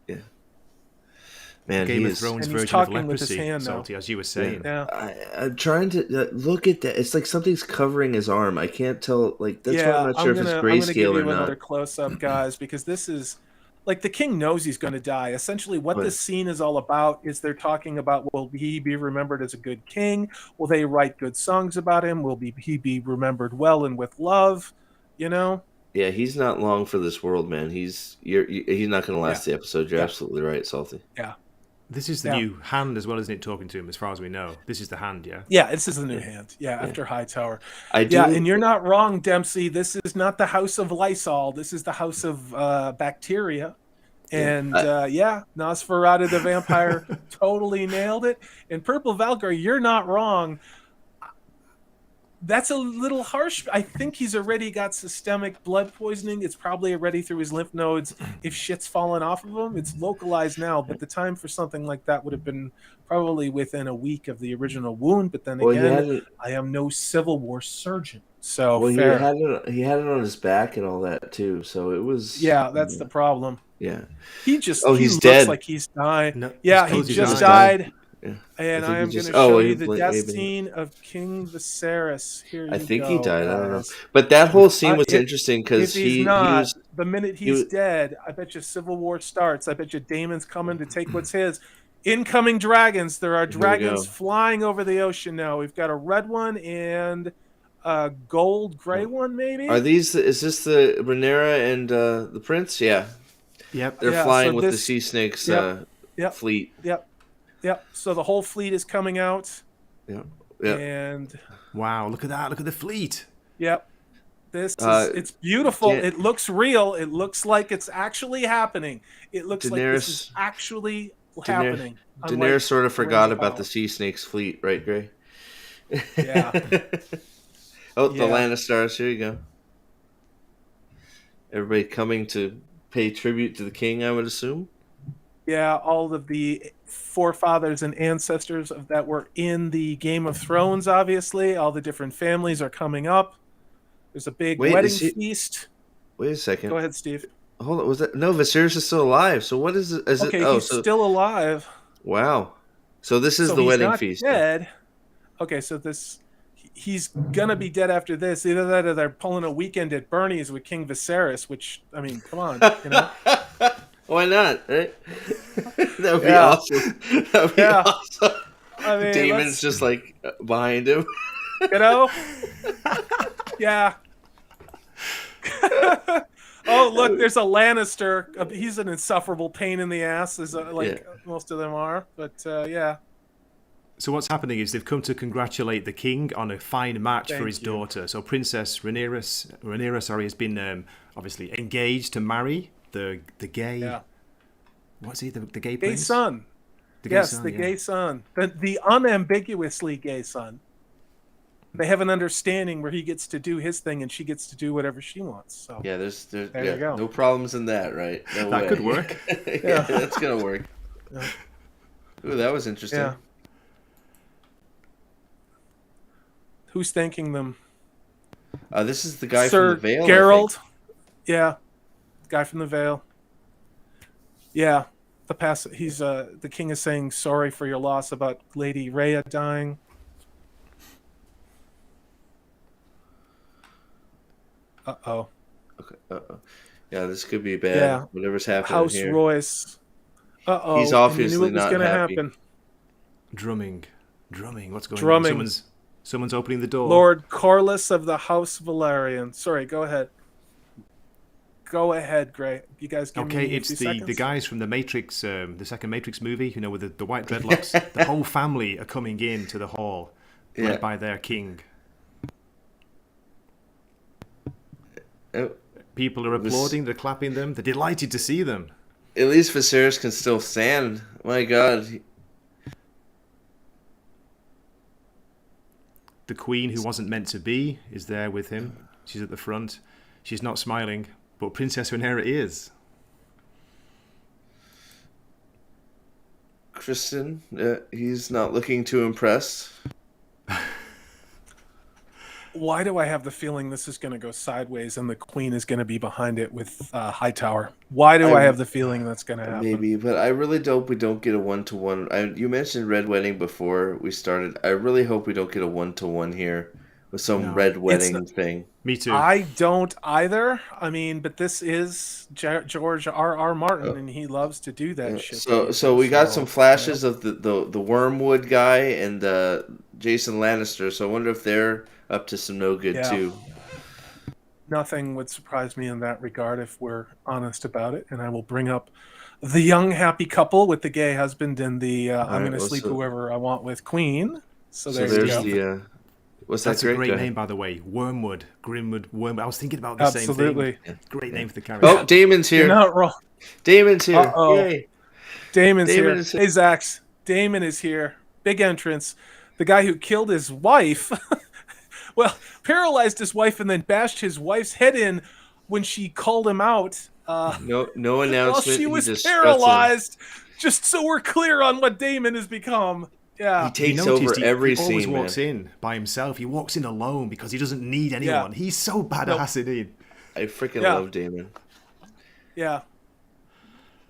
yeah. Yeah. Man, Game he of is. Thrones And he's version of talking with his leprosy, hand now. Salty, as you were saying. Yeah. I'm trying to look at that. It's like something's covering his arm. I can't tell. Like that's why I'm not sure if it's I'm gonna give grayscale you or another not. close up, guys, because this is like the king knows he's going to die. Essentially, what Right. this scene is all about is they're talking about will he be remembered as a good king? Will they write good songs about him? Will he be remembered well and with love? You know. Yeah, he's not long for this world, man. He's not going to last the episode. You're Yeah. absolutely right, Salty. Yeah. This is the Yeah. new hand as well, isn't it? Talking to him, as far as we know. This is the hand, yeah. Yeah, this is the new hand. Yeah, after Hightower. I do. Yeah, and you're not wrong, Dempsey. This is not the house of Lysol. This is the house of bacteria. And Nosferatu the vampire totally nailed it. And Purple Valkyrie, you're not wrong. That's a little harsh. I think he's already got systemic blood poisoning. It's probably already through his lymph nodes. If shit's fallen off of him, it's localized now. But the time for something like that would have been probably within a week of the original wound. But then Well, he again, had it. I am no Civil War surgeon. So Well, fair. he had it on his back and all that too. So it was. Yeah, that's the problem. Yeah. He just Oh, he he's looks dead. like he's dying. No, yeah, it's he 'cause he's just dying. died. Yeah. And I think I am he going just- to show oh, you he the bl- death maybe. scene of King Viserys. Here I you think go, he died. I don't know. guys. But that whole scene was If- interesting because If he's he not, was. the minute he he's was- dead, I bet you Civil War starts. I bet you Damon's coming to take what's his. Incoming dragons. There are we dragons go. flying over the ocean now. We've got a red one and a gold gray one, maybe. Are these? Is this the Rhaenyra and the prince? Yeah, Yep. they're Yeah, flying so with the this- sea snakes Yep. Yep. fleet. Yep. So the whole fleet is coming out. Yeah. Yeah. And Wow, look at that! Look at the fleet. yep, this is Uh, it's beautiful. Dan- It looks real. It looks like it's actually happening. It looks like this is Daenerys, actually Daenerys, happening. Unlike Daenerys sort of Rings forgot of about the Power. Sea Snake's fleet, right, Gray? Yeah. Oh, the Yeah. Lannistars. Here you go. Everybody coming to pay tribute to the king, I would assume. Yeah, all of the forefathers and ancestors of that were in the Game of Thrones, obviously. All the different families are coming up. There's a big Wait, wedding is he? feast. Wait a second. Go ahead, Steve. Hold on. Was that no? Viserys is still alive. So what is it? Is it? Okay, Oh, he's so still alive. wow. So this is So the he's wedding not feast. dead. Okay, so he's gonna be dead after this. Either that or they're pulling a weekend at Bernie's with King Viserys, which I mean, come on, you know? Why not? Right? That would be Yeah. awesome. That would be Yeah. awesome. I mean, Damon's let's- just like behind him. you know? Yeah. Oh, look, there's a Lannister. He's an insufferable pain in the ass, as like most of them are. But yeah, So what's happening is they've come to congratulate the king on a fine match for Thank his you. daughter. So Princess Rhaenyra, has been obviously engaged to marry the gay. yeah. What's he? The gay Gay prince? son. The gay Yes, son, the yeah. gay son. The unambiguously gay son. They have an understanding where he gets to do his thing and she gets to do whatever she wants. So Yeah, there's There yeah, you go. no problems in that, right? No That way. could work. Yeah, that's gonna work. Yeah. Ooh, that was interesting. yeah. Who's thanking them? This is the guy Sir from the Vale. Gerald. Yeah, guy from the Vale. Yeah, he's the king is saying sorry for your loss about Lady Rhea dying. Uh-oh. Okay. Uh-oh. Yeah, this could be bad. Yeah. Whatever's happening House here. Royce. Uh-oh. He's and obviously you knew it was not gonna happy. happen. Drumming. What's going Drumming. on? Someone's opening the door. Lord Corlys of the House Valerian. Sorry, go ahead. Go ahead, Gray. You guys give Okay, me it's a few the seconds? guys from the Matrix, the second Matrix movie, you know, with the white dreadlocks. The whole family are coming in to the hall, Yeah. led by their king. Oh, People are This- applauding, they're clapping them, they're delighted to see them. at least Viserys can still stand. My God. The queen, who wasn't meant to be, is there with him. She's at the front. She's not smiling, but Princess Rhaenyra is. Kristen, he's not looking too impressed. Why do I have the feeling this is going to go sideways and the queen is going to be behind it with Hightower? Why do I have the feeling that's going to happen? Maybe, but I really hope we don't get a 1-to-1. You mentioned Red Wedding before we started. I really hope we don't get a 1-to-1 here with some No. Red Wedding thing. Me too. I don't either. I mean, but this is George R.R. Martin, and he loves to do that shit. So we got some flashes of the Wormwood guy and Jason Lannister. So I wonder if they're up to some no good Yeah. too. Nothing would surprise me in that regard if we're honest about it. And I will bring up the young happy couple with the gay husband and the I'm right, going to well, sleep so- whoever I want with queen. So So there you there's go. the what's That's that a great great guy? name, by the way. Wormwood. Grimwood. Wormwood. I was thinking about the same Absolutely. thing. Great name for the character. Oh, Damon's You're here. not wrong. Damon's here. Uh-oh. Yay. Damon's Damon here. is here. Hey, Zax. Damon is here. Big entrance. The guy who killed his wife. Well, paralyzed his wife and then bashed his wife's head in when she called him out. No While announcement. she He was just paralyzed. Just so we're clear on what Damon has become. Yeah. He takes You noticed over every he always scene, walks man. in by himself. He walks in alone because he doesn't need anyone. He's so badass in. I freaking Yeah. love Damon. Yeah.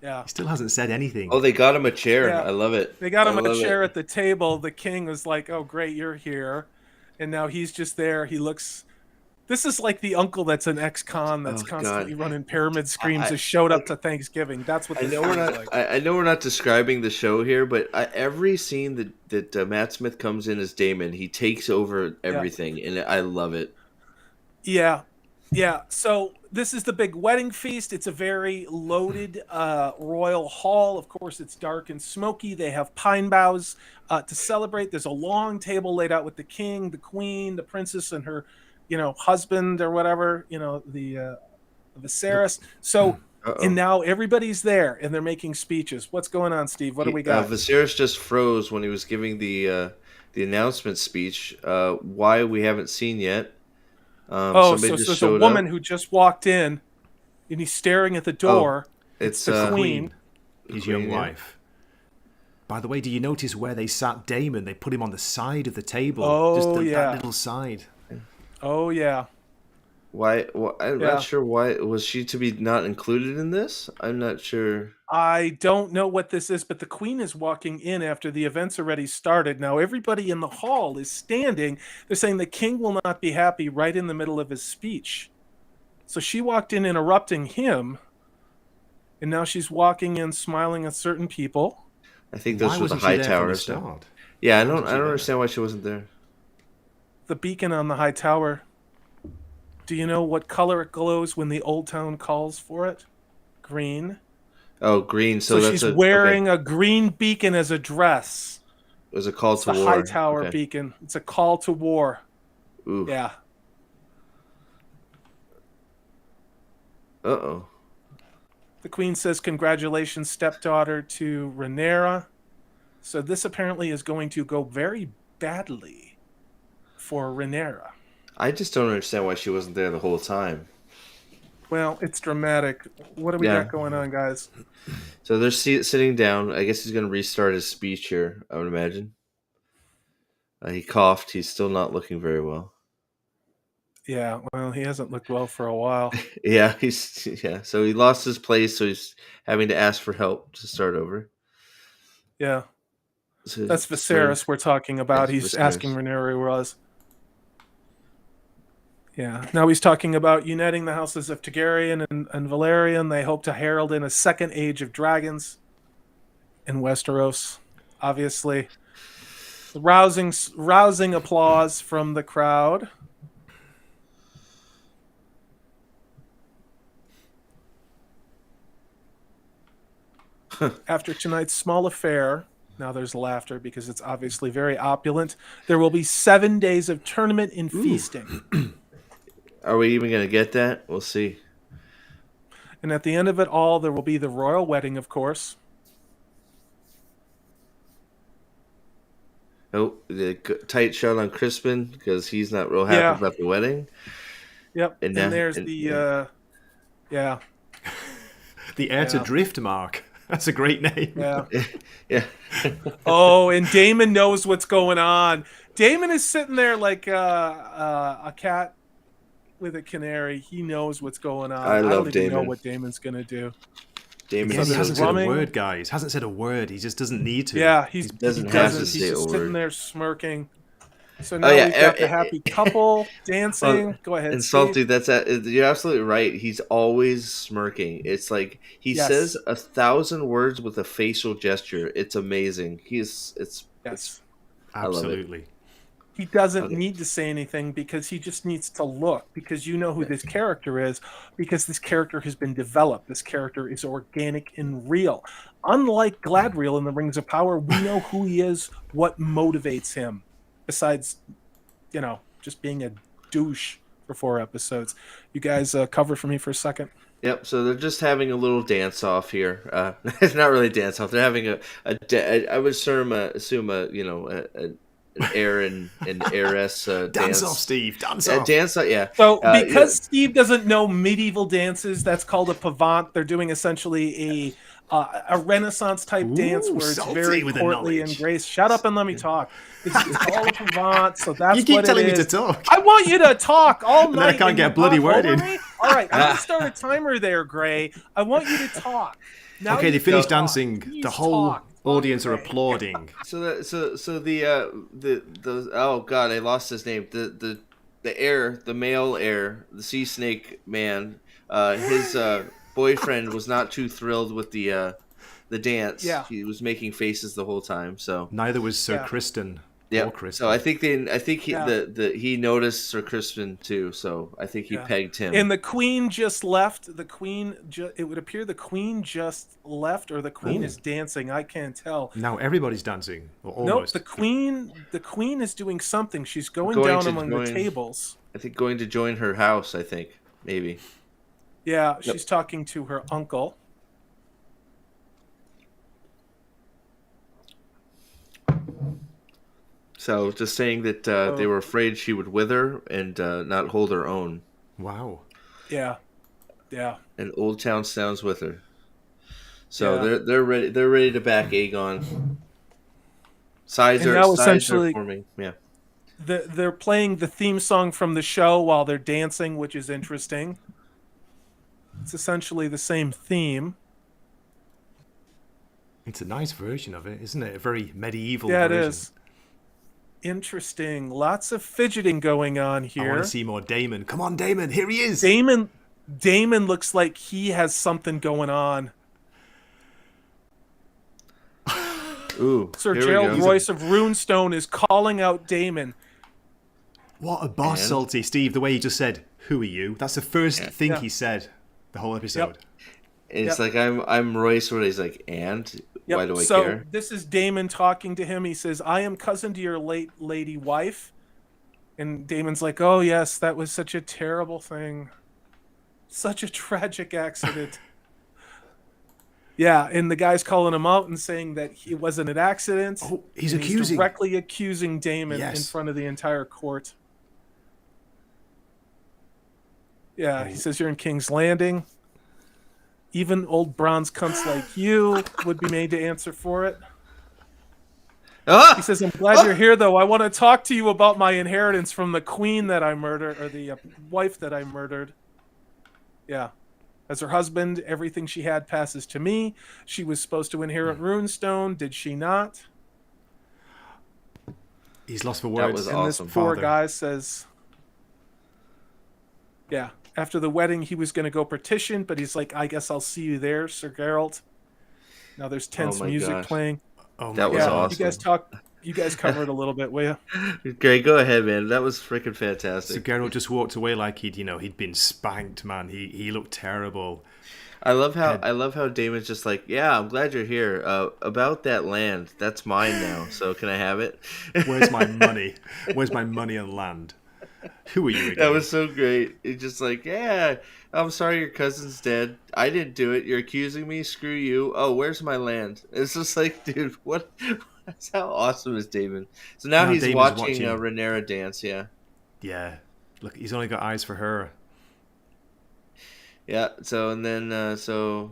Yeah. He still hasn't said anything. Oh, they got him a chair. Yeah. I love it. They got him I a love chair it. at the table. The king was like, "Oh, great, you're here," and now he's just there. He looks. This is like the uncle that's an ex-con that's Oh, constantly God. running pyramid schemes. I- Just showed up to Thanksgiving. That's what I this know we're feels not. like. I know we're not describing the show here, but every scene that Matt Smith comes in as Damon, he takes over everything, and I love it. Yeah, yeah. So this is the big wedding feast. It's a very loaded royal hall. Of course, it's dark and smoky. They have pine boughs to celebrate. There's a long table laid out with the king, the queen, the princess, and her, husband or whatever. The Viserys. So, and now everybody's there and they're making speeches. What's going on, Steve? What do we got? Viserys just froze when he was giving the announcement speech. Why we haven't seen yet. So there's a woman who just walked in, and he's staring at the door. It's the queen. His young wife. By the way, do you notice where they sat Daemon? They put him on the side of the table. That little side. Oh, yeah. Why? I'm not sure why. Was she to be not included in this? I'm not sure. I don't know what this is, but the queen is walking in after the events already started. Now, everybody in the hall is standing. They're saying the king will not be happy right in the middle of his speech. So she walked in interrupting him, and now she's walking in smiling at certain people. I think this was a high tower. Yeah, I don't understand why she wasn't there. The beacon on the high tower. Do you know what color it glows when the Old Town calls for it? Green. Oh, green. So that's she's wearing a green beacon as a dress. It was a call to war. It's the high tower beacon. It's a call to war. Ooh. Yeah. Uh-oh. The queen says, "Congratulations, stepdaughter," to Rhaenyra. So this apparently is going to go very badly for Rhaenyra. I just don't understand why she wasn't there the whole time. Well, it's dramatic. What do we got going on, guys? So they're sitting down. I guess he's going to restart his speech here, I would imagine. He coughed. He's still not looking very well. Yeah, well, he hasn't looked well for a while. So he lost his place, so he's having to ask for help to start over. Yeah. So that's Viserys we're talking about. He's asking Rhaenyra who was. Yeah. Now he's talking about uniting the houses of Targaryen and Valyrian. They hope to herald in a second age of dragons in Westeros, obviously. Rousing applause from the crowd. After tonight's small affair, now there's laughter because it's obviously very opulent, there will be 7 days of tournament and feasting. Are we even going to get that? We'll see. And at the end of it all, there will be the royal wedding, of course. Oh, the tight shot on Crispin because he's not real happy about the wedding. Yep. And there's the the heir to Driftmark. That's a great name. Yeah. Yeah. Oh, and Daemon knows what's going on. Daemon is sitting there like a cat with a canary. He knows what's going on. I don't even Daemon. know what Daemon's going to do. He hasn't said a word, guys. Hasn't said a word. He just doesn't need to. Yeah, he doesn't have to say a word. He's just sitting there smirking. So now we've got the happy couple dancing. Go ahead, and Salty, you're absolutely right. He's always smirking. It's like he says 1,000 words with a facial gesture. It's amazing. Absolutely. He doesn't need to say anything because he just needs to look, because you know who this character is, because this character has been developed. This character is organic and real. Unlike Gladriel in the Rings of Power, we know who he is, what motivates him, besides, just being a douche for 4 episodes. You guys cover for me for a second? Yep, so they're just having a little dance-off here. It's not really dance-off. They're having I would assume an heir and heiress dance off, Steve. Dance off. Dance off, yeah. So because Steve doesn't know medieval dances, that's called a pavant. They're doing essentially a Renaissance type dance where it's very courtly and grace. Shut up and let me talk. It's called a pavant, so that's you keep what telling it is. me to talk. I want you to talk all night. I can't get a bloody word in. All right, I'm going to start a timer there, Gray. I want you to talk. Now okay, they finish dancing. The whole audience are applauding. So the oh god, I lost his name. The heir, the male heir, the sea snake man. His boyfriend was not too thrilled with the dance. Yeah. He was making faces the whole time. So neither was Sir Kristen. Yeah. Crispin. So I think he Yeah. he noticed Sir Crispin too. So I think he Yeah. pegged him. And the queen just left. It would appear the queen just left, or the queen is dancing. I can't tell. Now everybody's dancing, or Nope, almost. the queen is doing something. She's going Going down to among the join- tables. I think going to join her house. I think maybe. Yeah, Yep. she's talking to her uncle. So just saying that they were afraid she would wither and not hold her own. Wow. Yeah. Yeah. And Old Town sounds with her. So Yeah. they're ready. They're ready to back Aegon. Sides And are now sides are essentially- forming. Yeah. They're playing the theme song from the show while they're dancing, which is interesting. It's essentially the same theme. It's a nice version of it, isn't it? A very medieval Yeah, it version. is. Interesting. Lots of fidgeting going on I want here. to see more Damon. Come on, Damon. Here he is. Damon looks like he has something going on. Ooh. Sir here we Gerald go. Royce of Runestone is calling out Damon. What a boss, And- Salty Steve. The way he just said, "Who are you?" That's the first thing Yeah. he said the whole episode. And it's Yep. like I'm Royce. What he's like, and Yep. why do I so care? this is Damon talking to him. He says, "I am cousin to your late lady wife." And Damon's like, "Oh yes, that was such a terrible thing. Such a tragic accident." Yeah, and the guy's calling him out and saying that it wasn't an accident. Oh, he's and accusing. directly accusing Damon in Yes. front of the entire court. Yeah, he says you're in King's Landing. Even old bronze cunts like you would be made to answer for it. Ah! He says, "I'm glad you're here, though. I want to talk to you about my inheritance from the queen that I murdered, or the wife that I murdered." Yeah. As her husband, everything she had passes to me. She was supposed to inherit Runestone. Did she not? He's lost for That words. was And awesome. this poor Father. guy says, yeah, after the wedding, he was going to go petition, but he's like, "I guess I'll see you there, Sir Geralt." Now there's tense my music gosh. playing. Oh my That was Yeah, God. awesome. you guys cover it a little bit, will you? Okay, go ahead, man. That was freaking So fantastic. Geralt just walked away like he'd been spanked, man. He looked terrible. I love how Damon's just like, yeah, I'm glad you're here. About that land, that's mine now. So can I have it? Where's my money? Where's my money and land? Who are you again? That was so great. It's just like, yeah, I'm sorry your cousin's dead. I didn't do it. You're accusing me. Screw you. Oh, where's my land? It's just like, dude, what? How awesome is Damon? So now he's Damon's watching watching. Rhaenyra dance. Yeah, Yeah. Look, he's only got eyes for her. yeah. So and then Yeah. so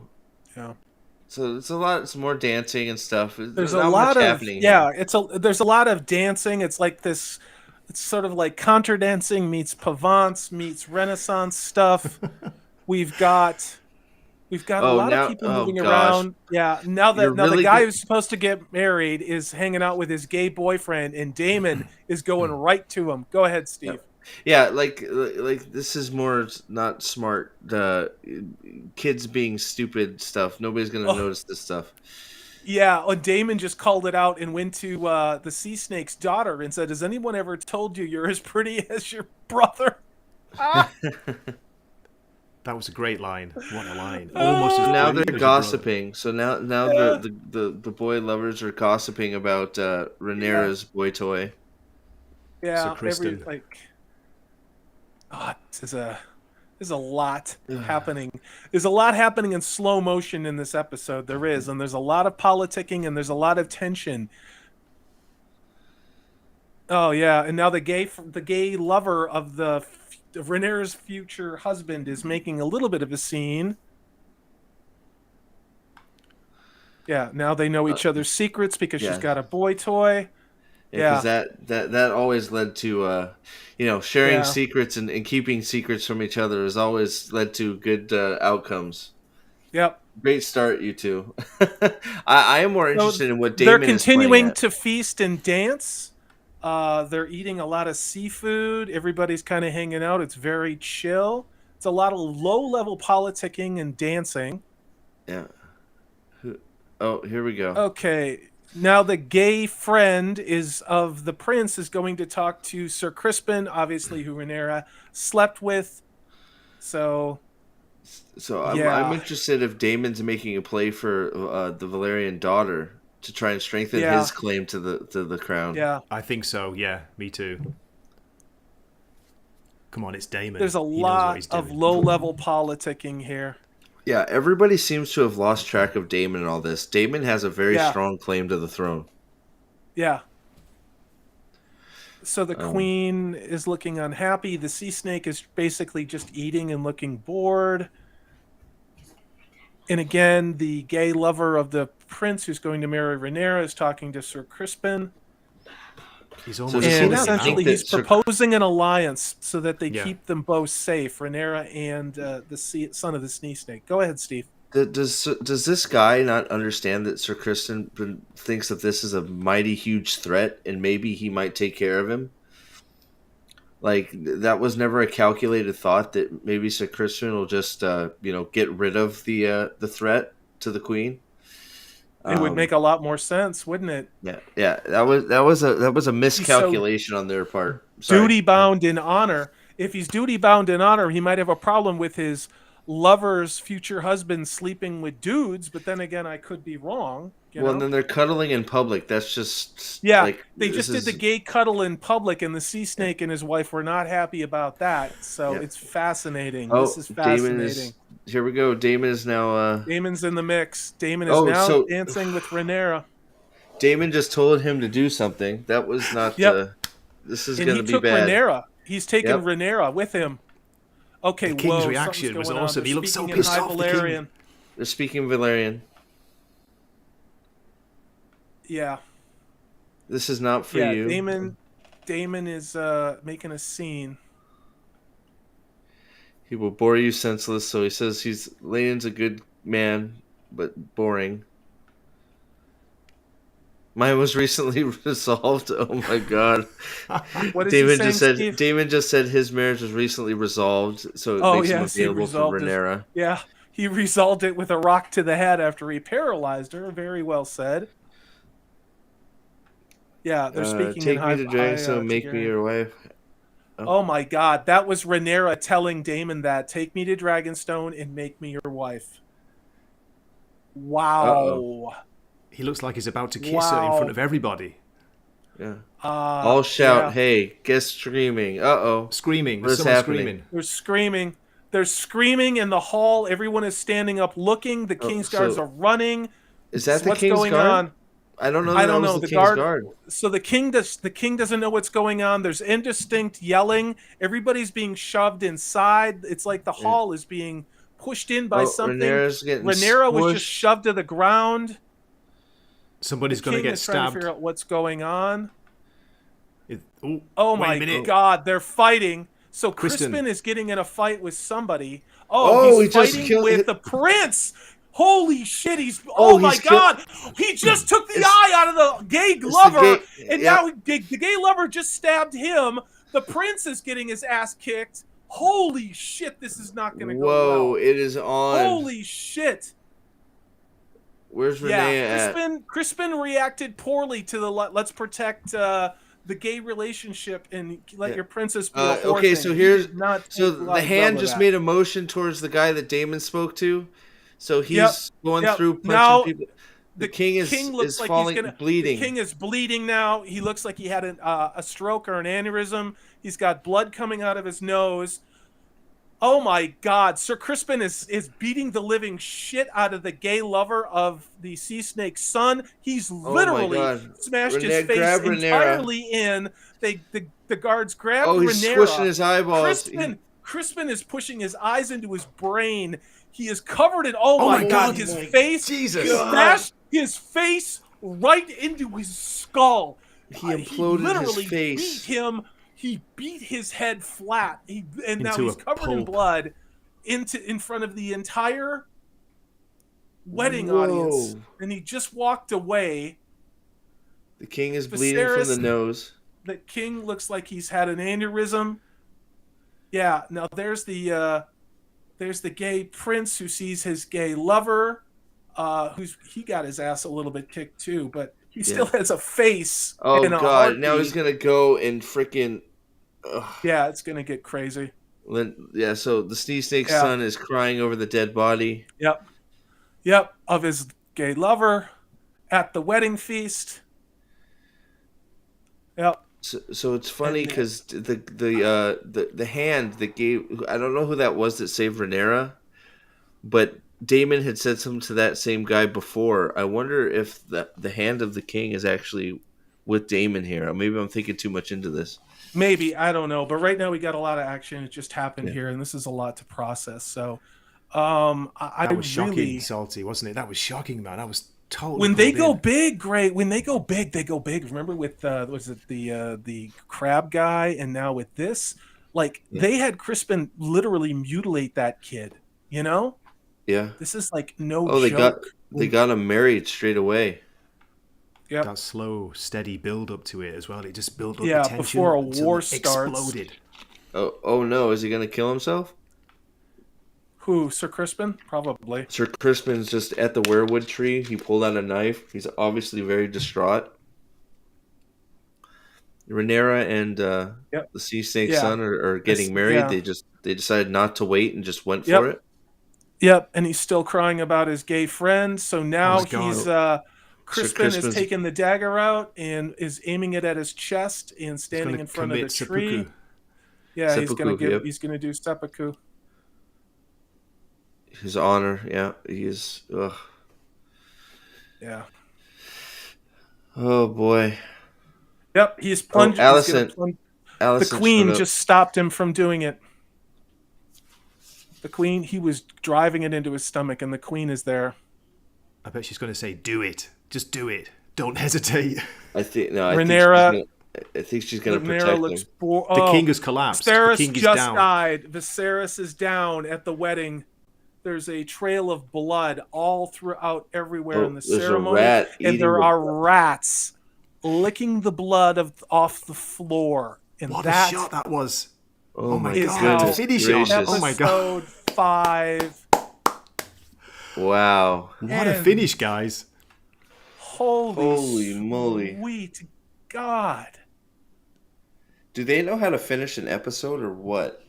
it's some more dancing and stuff. There's a not lot much of happening. yeah. There's a lot of dancing. It's like this. It's sort of like contra dancing meets Provence meets Renaissance stuff. We've got a Oh, lot now- of people oh, moving gosh. around. Yeah. Now You're the really guy good- who's supposed to get married is hanging out with his gay boyfriend, and Damon is going right to him. Go ahead, Steve. Yeah, like this is more not smart. Kids being stupid stuff. Nobody's gonna Oh. notice this stuff. Yeah, Damon just called it out and went to the sea snake's daughter and said, "Has anyone ever told you you're as pretty as your brother?" That was a great line. What a line. Almost as Now pretty they're as your gossiping. So now Yeah. the boy lovers are gossiping about Rhaenyra's boy toy. Yeah, Sir Kristen. there's a lot happening. There's a lot happening in slow motion in this episode. There is, and there's a lot of politicking and there's a lot of tension. Oh yeah, and now the gay lover of of Rhaenyra's future husband is making a little bit of a scene. Yeah, now they know each other's secrets because yeah. she's got a boy toy. Because that always led to sharing Yeah. secrets and keeping secrets from each other has always led to good outcomes. Yep. Great start, you two. I am more interested in what Damon They're is playing continuing at. to feast and dance. They're eating a lot of seafood. Everybody's kind of hanging out. It's very chill. It's a lot of low-level politicking and dancing. Yeah. Oh, here we go. Okay, Now the gay friend of the prince is going to talk to Sir Crispin, obviously who Rhaenyra slept with. So So I'm yeah, interested if Damon's making a play for the Valerian daughter to try and strengthen yeah, his claim to the crown. yeah. I think so. Yeah, me too. Come on, it's Damon. There's a He knows what lot he's of doing. low-level politicking here. Yeah, everybody seems to have lost track of Damon in all this. Damon has a very Yeah, strong claim to the throne. yeah. So the Um, queen is looking unhappy. The sea snake is basically just eating and looking bored. And again, the gay lover of the prince who's going to marry Rhaenyra is talking to Sir Crispin. He's So almost does he And not calling him think essentially, out. that he's Sir proposing an alliance so that they Yeah. keep them both safe, Rhaenyra and son of the sea snake. Go ahead, Steve. Does this guy not understand that Sir Kristen thinks that this is a mighty huge threat and maybe he might take care of him? Like that was never a calculated thought that maybe Sir Kristen will just get rid of the threat to the queen. It would make a lot more sense, wouldn't it? Yeah, that was a He's so miscalculation on their part. Sorry. duty bound in honor. If he's duty bound in honor, he might have a problem with his lover's future husband sleeping with dudes. But then again, I could be wrong. You Well, know? and then they're cuddling in public. That's just Yeah, like they this just did the is gay cuddle in public, and the sea snake and his wife were not happy about that. So yeah. it's fascinating. Oh, This is Damon fascinating. is here. We go. Damon is now. Damon's in the mix. Damon is Oh, now so dancing with Rhaenyra. Damon just told him to do something. That was not. Yep, This is and going he to be took bad. Rhaenyra. He's taken Yep. Rhaenyra with him. Okay, The king's whoa, reaction something's was going on. awesome. They're He looked so speaking in pissed High off, the king. Valyrian. They're speaking Valerian. Yeah, This is not for yeah. you. Damon is making a scene. He will bore you senseless. So he says Laen's a good man, but boring. Mine was recently resolved. Oh my god. What is he saying, Steve? Damon just said his marriage was recently resolved, so it Oh makes him yes, he available for resolved his. Rhaenyra. Yeah, he resolved it with a rock to the head after he paralyzed her. Very well said. Yeah, they're speaking in Take high. me to Dragonstone and make me Targaryen. your wife. Oh my God, that was Rhaenyra telling Damon that. Take me to Dragonstone and make me your wife. Uh-oh. Wow. He looks like he's about to kiss her in Wow. front of everybody. Yeah. All shout, Yeah. hey, guess screaming. Uh-oh. Screaming. What There's is someone happening? screaming. They're screaming. They're screaming in the hall. Everyone is standing up looking. The King's guards so are running. Is that the What's King's going Guard? on? I don't know I that don't was know. the The King's guard. Guard. So the king doesn't know what's going on. There's indistinct yelling. Everybody's being shoved inside. It's like the hall is being pushed in by something. Rhaenyra's getting Rhaenyra was just squished. shoved to the ground. Somebody's The going to king get is trying to stabbed. figure out what's going on. Wait Oh a my minute. God, they're fighting. So Kristen. Crispin is getting in a fight with somebody. Oh, he He's just fighting killed- with the prince. Holy shit, oh my he's God. He just took the It's- eye out of the gay the lover, gay- and yeah. now the gay lover just stabbed him. The prince is getting his ass kicked. Holy shit, this is not going to go Whoa, well. it is on. Holy shit. Where's Renee Yeah, at? Crispin reacted poorly to the let's protect the gay relationship and let Yeah. your princess be a whore Okay, thing. so He here's did not so take well the hand of just that. made a motion towards the guy that Damon spoke to. So he's Yep, going yep. through punching Now, people. The king is looks like falling, he's gonna, bleeding. The king is bleeding now. He looks like he had a stroke or an aneurysm. He's got blood coming out of his nose. Oh my God! Sir Crispin is beating the living shit out of the gay lover of the sea snake's son. He's literally God. smashed his Renee, face grab Rhaenyra. entirely in. The guards grabbed Oh, he's Rhaenyra. squishing his eyeballs. Crispin is pushing his eyes into his brain. He is covered in. Oh, Oh my my God! God. His face. Jesus. He smashed his face right into his skull. He imploded his literally face. beat him. He beat his head flat. And now Into he's a covered in pulp. blood in front of the entire wedding Whoa. audience. And he just walked away. The king is bleeding from the Viserys- nose. The king looks like he's had an aneurysm. Yeah, now there's the gay prince who sees his gay lover, he got his ass a little bit kicked too, but He still Yeah. has a face Oh and a God! Now he's heartbeat. gonna go and freaking. Yeah, it's gonna get crazy. Yeah. So the Sneeze Snake's Yeah. son is crying over the dead body. Yep. Yep. Of his gay lover at the wedding feast. Yep. So it's funny And because the hand that gave, I don't know who that was that saved Rhaenyra, but Damon had said something to that same guy before. I wonder if the hand of the king is actually with Damon here. Maybe I'm thinking too much into this. maybe, I don't know, but right now we got a lot of action. It just happened Yeah. here, and this is a lot to process. So, I That was shocking, really, Salty, wasn't it? That was shocking, man. I was totally when they pulled go in. big, great. When they go big, they go big. Remember with was it the crab guy, and now with this, like Yeah. they had Crispin literally mutilate that kid. You know, Yeah. this is like no Oh, joke. they got him married straight away. Yep. That slow, steady build up to it as well. It just built up Yeah, the tension before a until war it starts. exploded. Oh no! Is he gonna kill himself? Who, Sir Crispin? Probably. Sir Crispin's just at the werewood tree. He pulled out a knife. He's obviously very distraught. Rhaenyra and Yep. the Sea Snake's Yeah. son are getting married. Yeah. They decided not to wait and just went Yep. for it. Yep, and he's still crying about his gay friend. So now Oh, God. he's Crispin is Crispin's- taking the dagger out and is aiming it at his chest and He's standing gonna in front of the commit tree. seppuku. Yeah, Seppuku, yep. he's gonna do seppuku. His honor, yeah, he is. Ugh. Yeah. Oh boy, Yep, he's plunging. Alicent. The Alicent queen showed up. just stopped him from doing it. The queen, he was driving it into his stomach, and the queen is there. I bet she's going to say, "Do it. Just do it. Don't hesitate." I think no. I Rhaenyra- think she's gonna Rhaenyra protect looks him. The king has collapsed. The Viserys king is just down. died. Viserys is down at the wedding. There's a trail of blood all throughout everywhere Oh, in the there's a ceremony, rat and eating there the are blood. rats licking the blood off the floor. And What that a shot that was! Oh my is God! how goodness Finish gracious! on. Oh my God! episode 5. Wow! What a And- finish, guys! Holy moly! Sweet God. Do they know how to finish an episode or what?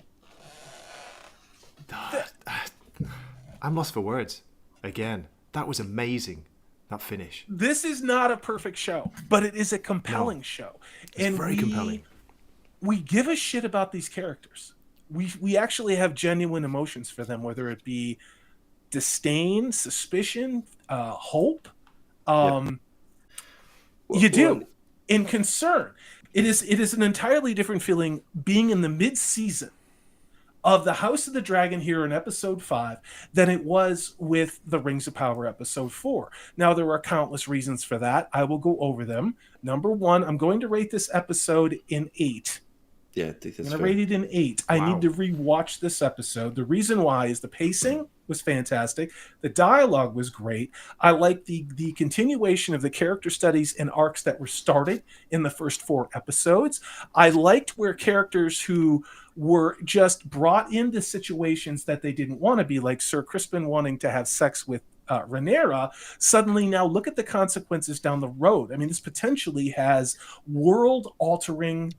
I'm lost for words. Again, that was amazing. That finish. This is not a perfect show, but it is a compelling show. It's very compelling. We give a shit about these characters. We actually have genuine emotions for them, whether it be disdain, suspicion, hope. You do. In concern. It is an entirely different feeling being in the mid-season of the House of the Dragon here in episode 5 than it was with the Rings of Power episode 4. Now, there are countless reasons for that. I will go over them. Number 1, I'm going to rate this episode in 8. Yeah, I think I'm that's going to fair. rate it in 8. I Wow. need to rewatch this episode. The reason why is the pacing was fantastic. The dialogue was great. I like the continuation of the character studies and arcs that were started in the first 4 episodes. I liked where characters who were just brought into situations that they didn't want to be, like Sir Crispin wanting to have sex with Rhaenyra, suddenly now look at the consequences down the road. I mean, this potentially has world-altering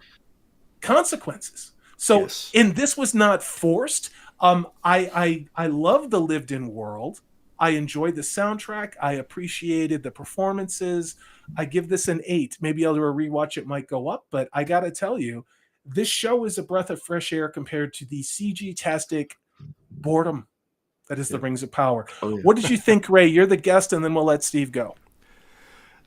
consequences. So, Yes. and this was not forced. I love the lived-in world. I enjoyed the soundtrack. I appreciated the performances. I give this an 8. Maybe I'll do a rewatch. It might go up, but I got to tell you, this show is a breath of fresh air compared to the CG-tastic boredom that is the Rings of Power. Oh, yeah. What did you think, Ray? You're the guest, and then we'll let Steve go.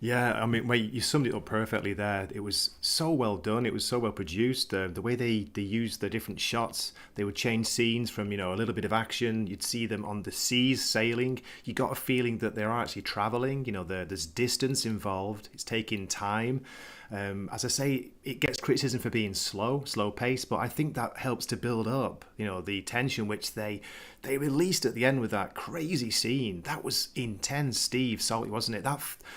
Yeah, I mean, wait, you summed it up perfectly there. It was so well done. It was so well produced. The way they used the different shots, they would change scenes from, a little bit of action. You'd see them on the seas sailing. You got a feeling that they're actually traveling. There's distance involved. It's taking time. As I say, it gets criticism for being slow paced, but I think that helps to build up, the tension which they released at the end with that crazy scene. That was intense, Steve, Salty, wasn't it?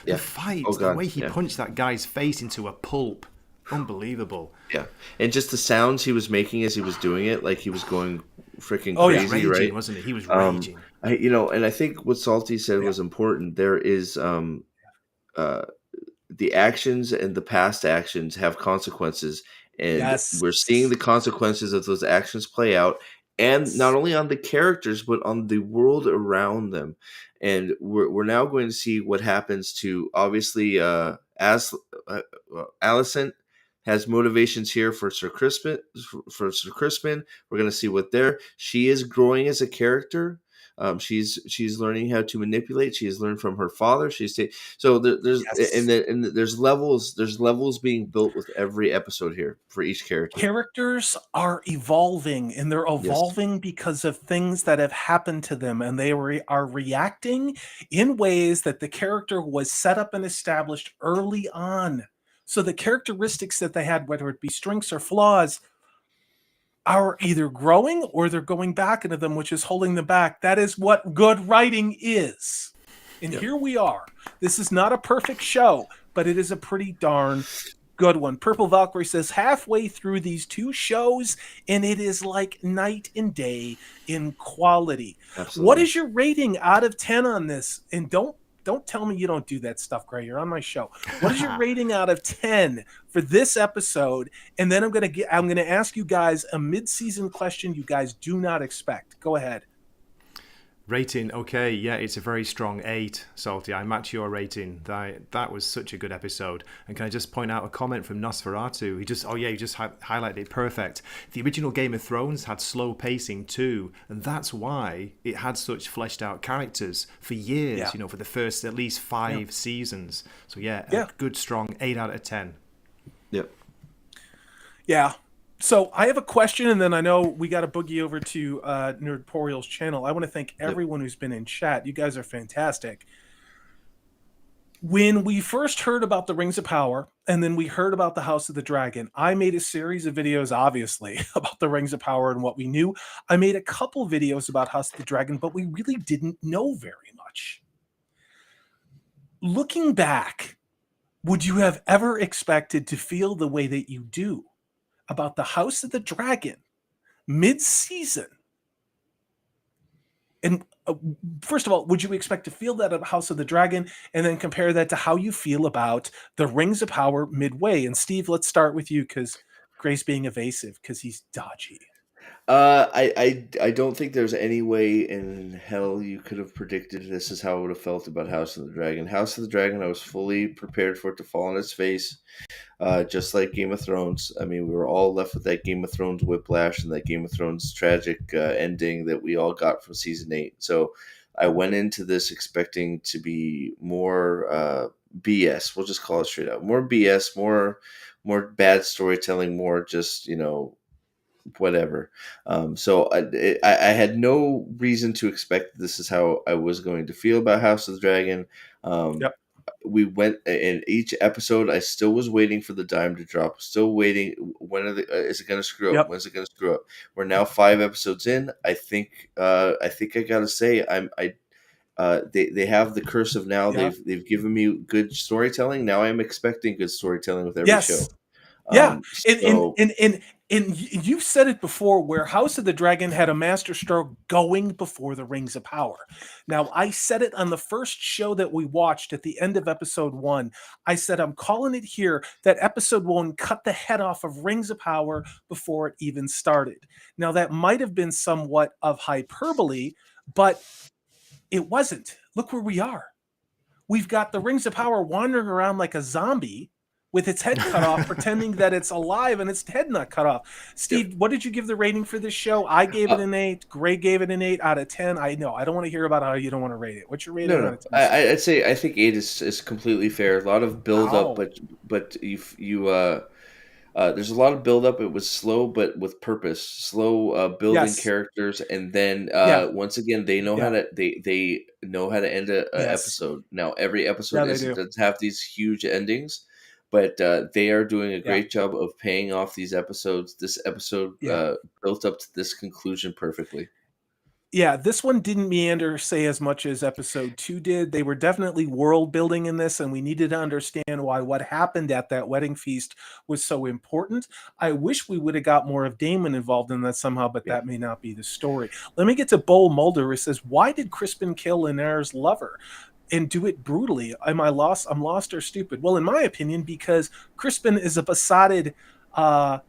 The fight, Oh, the God, way he yeah. punched that guy's face into a pulp, unbelievable. Yeah, and just the sounds he was making as he was doing it, like he was going freaking Oh, yeah. crazy, Raging, right? wasn't it? He was raging. And I think what Salty said was important. There is the actions and the past actions have consequences, and Yes. we're seeing the consequences of those actions play out, and not only on the characters but on the world around them. And we're now going to see what happens to, obviously, as Alicent has motivations here for Sir Crispin. For Sir Crispin, we're going to see what there. She is growing as a character. She's learning how to manipulate. She has learned from her father. So there's Yes. and there's levels. There's levels being built with every episode here for each character. Characters are evolving, and they're Yes. evolving because of things that have happened to them, and they are reacting in ways that the character was set up and established early on. So the characteristics that they had, whether it be strengths or flaws, are either growing or they're going back into them, which is holding them back. That is what good writing is. And Yep. here we are. This is not a perfect show, but it is a pretty darn good one. Purple Valkyrie says halfway through these two shows, and it is like night and day in quality. Absolutely. What is your rating out of 10 on this? And don't tell me you don't do that stuff, Gray. You're on my show. What is your rating out of 10 for this episode? And then I'm gonna ask you guys a mid-season question you guys do not expect. Go ahead. Rating, okay, yeah, it's a very strong 8, Salty. I match your rating. That was such a good episode. And can I just point out a comment from Nosferatu? He just highlighted it perfect. The original Game of Thrones had slow pacing too, and that's why it had such fleshed out characters for years, Yeah. for the first at least 5 seasons. So yeah, Yeah. a good strong 8 out of 10. Yep. Yeah. So I have a question, and then I know we got to boogie over to Nerdporial's channel. I want to thank everyone who's been in chat. You guys are fantastic. When we first heard about the Rings of Power, and then we heard about the House of the Dragon, I made a series of videos, obviously, about the Rings of Power and what we knew. I made a couple videos about House of the Dragon, but we really didn't know very much. Looking back, would you have ever expected to feel the way that you do about the House of the Dragon mid-season? And first of all, would you expect to feel that about House of the Dragon, and then compare that to how you feel about the Rings of Power midway? And Steve, let's start with you, because Gray's being evasive because he's dodgy. I don't think there's any way in hell you could have predicted this is how I would have felt about House of the Dragon. House of the Dragon, I was fully prepared for it to fall on its face, just like Game of Thrones. I mean, we were all left with that Game of Thrones whiplash and that Game of Thrones tragic ending that we all got from season 8. So I went into this expecting to be more BS. We'll just call it straight out. More BS, more bad storytelling, more just, whatever. So I had no reason to expect this is how I was going to feel about House of the Dragon. Yep. We went in each episode. I still was waiting for the dime to drop. Still waiting. When is it going to screw up? Yep. When's it going to screw up? We're now 5 episodes in. I think I gotta say they have the curse of now. Yeah. They've given me good storytelling. Now I'm expecting good storytelling with every show. Yeah, So and you've said it before, where House of the Dragon had a master stroke going before the Rings of Power. Now, I said it on the first show that we watched at the end of episode 1. I said, I'm calling it here that episode 1 cut the head off of Rings of Power before it even started. Now, that might have been somewhat of hyperbole, but it wasn't. Look where we are. We've got the Rings of Power wandering around like a zombie with its head cut off, pretending that it's alive and its head not cut off. Steve, what did you give the rating for this show? I gave it an 8. Gray gave it an 8 out of 10. I know. I don't want to hear about how you don't want to rate it. What's your rating out of 10? I'd say I think 8 is completely fair. A lot of build up, but there's a lot of build up. It was slow, but with purpose. Slow building characters, and then once again they know how to they know how to end an episode. Now every episode doesn't have these huge endings, but they are doing a great job of paying off these episodes. This episode built up to this conclusion perfectly. Yeah, this one didn't meander, say, as much as episode 2 did. They were definitely world building in this, and we needed to understand why what happened at that wedding feast was so important. I wish we would have got more of Daemon involved in that somehow, but that may not be the story. Let me get to Bull Mulder, who says, why did Crispin kill Linares' lover? and do it brutally. Am I lost? I'm lost or stupid? Well, in my opinion, because Crispin is a besotted, uh,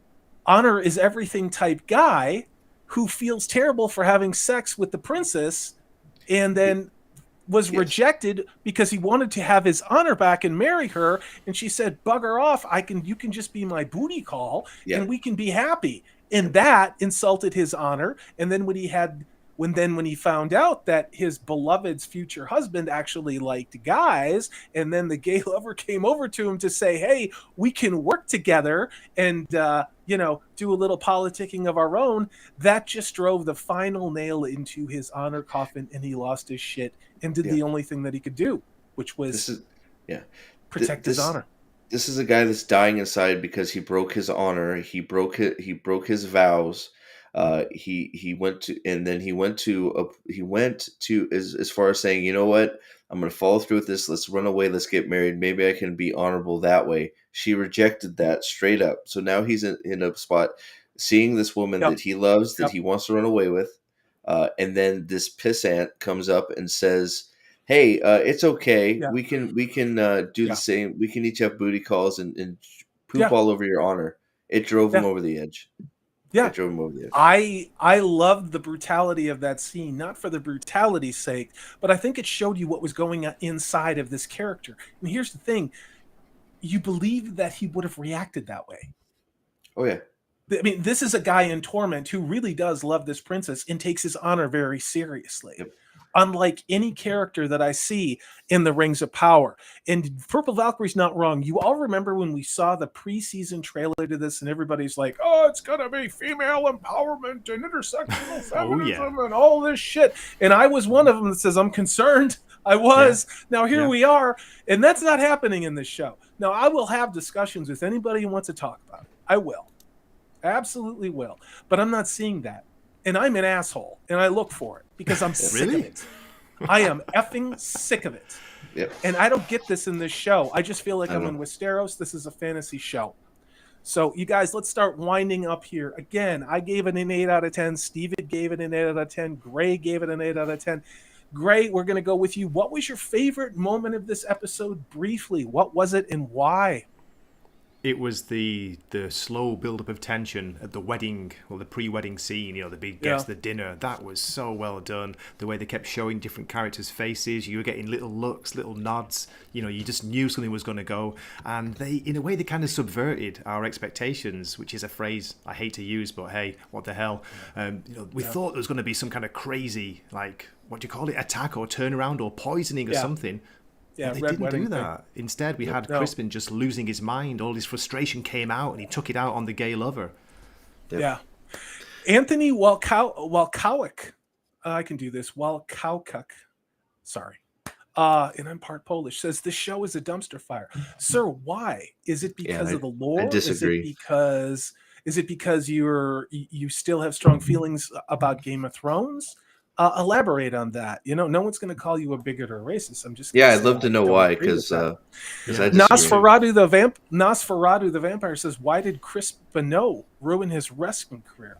honor is everything type guy who feels terrible for having sex with the princess and then was Yes. rejected because he wanted to have his honor back and marry her, and she said, bugger off, you can just be my booty call Yeah. and we can be happy. And that insulted his honor. And then when he found out that his beloved's future husband actually liked guys, and then the gay lover came over to him to say, hey, we can work together and do a little politicking of our own, that just drove the final nail into his honor coffin, and he lost his shit and did Yeah. the only thing that he could do, which was protect his honor. This is a guy that's dying inside because he broke his honor. He broke his vows. He went to as far as saying, you know what, I'm going to follow through with this. Let's run away. Let's get married. Maybe I can be honorable that way. She rejected that straight up. So now he's in a spot, seeing this woman that he loves, that he wants to run away with, and then this pissant comes up and says, hey, it's okay. Yeah. We can do the same. We can each have booty calls and poop all over your honor. It drove him over the edge. Yeah. It drove him over the edge. I loved the brutality of that scene, not for the brutality's sake, but I think it showed you what was going on inside of this character. And here's the thing. You believe that he would have reacted that way. Oh, yeah. I mean, this is a guy in torment who really does love this princess and takes his honor very seriously. Yep. Unlike any character that I see in the Rings of Power. And Purple Valkyrie's not wrong. You all remember when we saw the preseason trailer to this and everybody's like, oh, it's going to be female empowerment and intersectional feminism and all this shit. And I was one of them that says, I'm concerned. I was. Yeah. Now here we are. And that's not happening in this show. Now, I will have discussions with anybody who wants to talk about it. I will. Absolutely will. But I'm not seeing that. And I'm an asshole, and I look for it because I'm sick of it. I am effing sick of it. Yep. And I don't get this in this show. I just feel like I'm in Westeros. This is a fantasy show. So, you guys, let's start winding up here. Again, I gave it an 8 out of 10. Steven gave it an 8 out of 10. Gray gave it an 8 out of 10. Gray, we're going to go with you. What was your favorite moment of this episode briefly? What was it and why? It was the slow build-up of tension at the wedding, or the pre-wedding scene, the big guest, the dinner. That was so well done. The way they kept showing different characters' faces. You were getting little looks, little nods. You just knew something was going to go. And they, in a way, they kind of subverted our expectations, which is a phrase I hate to use, but hey, what the hell. We thought there was going to be some kind of crazy, what do you call it, attack or turnaround or poisoning or something. Yeah, they didn't do that. Instead, we had Crispin just losing his mind. All his frustration came out, and he took it out on the gay lover. Yeah. Anthony Walkowiak. I can do this. Walkowiak. Sorry. And I'm part Polish. Says, this show is a dumpster fire. Sir, why? Is it because of the lore? I disagree. Is it because you still have strong feelings about Game of Thrones? Elaborate on that. No one's going to call you a bigot or a racist. I'm just I'd love to know why, because Nosferatu the vampire says, why did Chris Benoit ruin his wrestling career?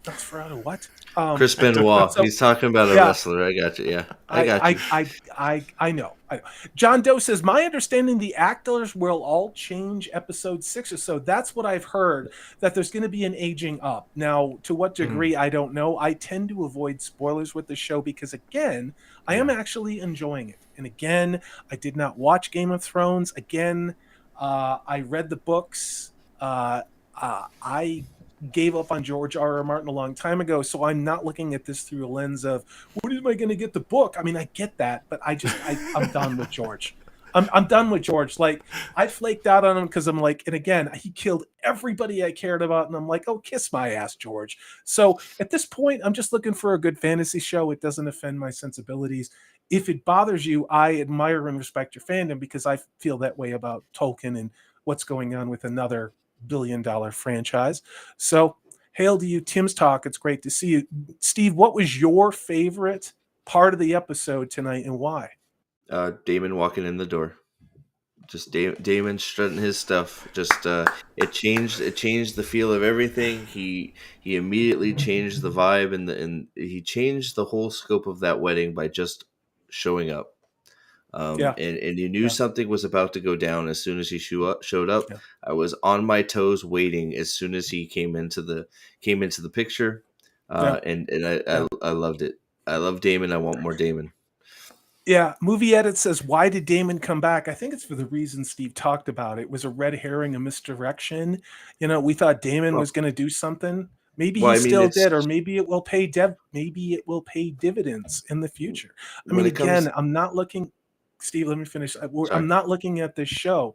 Nosferatu, what? Chris Benoit. He's talking about a wrestler. I got you. Yeah, I got you. I know. John Doe says, my understanding, the actors will all change episode 6 or so. That's what I've heard, that there's going to be an aging up. Now, to what degree, I don't know. I tend to avoid spoilers with the show because, again, I am actually enjoying it. And again, I did not watch Game of Thrones. Again, I read the books. I gave up on George R.R. Martin a long time ago, so I'm not looking at this through a lens of, when am I going to get the book? I mean, I get that, but I'm done with George. I'm done with George. I flaked out on him because I'm like, and again, he killed everybody I cared about, and I'm like, oh, kiss my ass, George. So at this point, I'm just looking for a good fantasy show. It doesn't offend my sensibilities. If it bothers you, I admire and respect your fandom because I feel that way about Tolkien and what's going on with another billion-dollar franchise. So, hail to you, Tim's Talk. It's great to see you. Steve, what was your favorite part of the episode tonight and why? Daemon walking in the door. Just Daemon strutting his stuff. Just it changed the feel of everything. He immediately changed the vibe and he changed the whole scope of that wedding by just showing up. Yeah. And you knew Yeah. something was about to go down as soon as he showed up. Yeah. I was on my toes waiting as soon as he came into the picture, Yeah. and Yeah. I loved it. I love Damon. I want more Damon. Yeah, Movie Edit says, "Why did Damon come back?" I think it's for the reason Steve talked about. It was a red herring, a misdirection. We thought Damon Well, was going to do something. Maybe well, he I mean, still it's did, or maybe it will pay maybe it will pay dividends in the future. I when mean, it comes. again, I'm not looking. Steve, let me finish. Sorry. I'm not looking at this show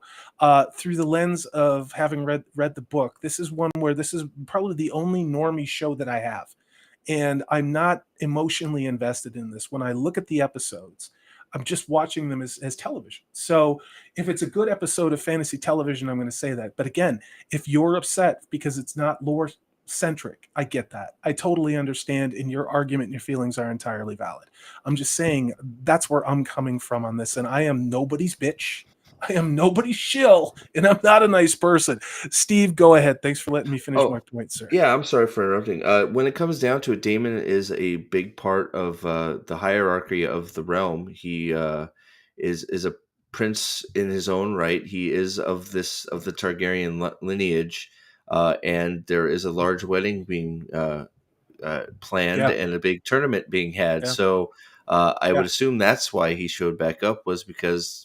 through the lens of having read the book. This is one where this is probably the only normie show that I have, and I'm not emotionally invested in this. When I look at the episodes, I'm just watching them as television. So if it's a good episode of fantasy television, I'm going to say that. But again, if you're upset because it's not lore centric, I get that. I totally understand, and your argument and your feelings are entirely valid. I'm just saying that's where I'm coming from on this, and I am nobody's bitch. I am nobody's shill, and I'm not a nice person. Steve, go ahead. Thanks for letting me finish my Oh, point, sir. yeah, I'm sorry for interrupting. When it comes down to it, Damon is a big part of the hierarchy of the realm. He is a prince in his own right. He is of the Targaryen lineage, and there is a large wedding being planned Yeah, and a big tournament being had. yeah, So I yeah. would assume that's why he showed back up, was because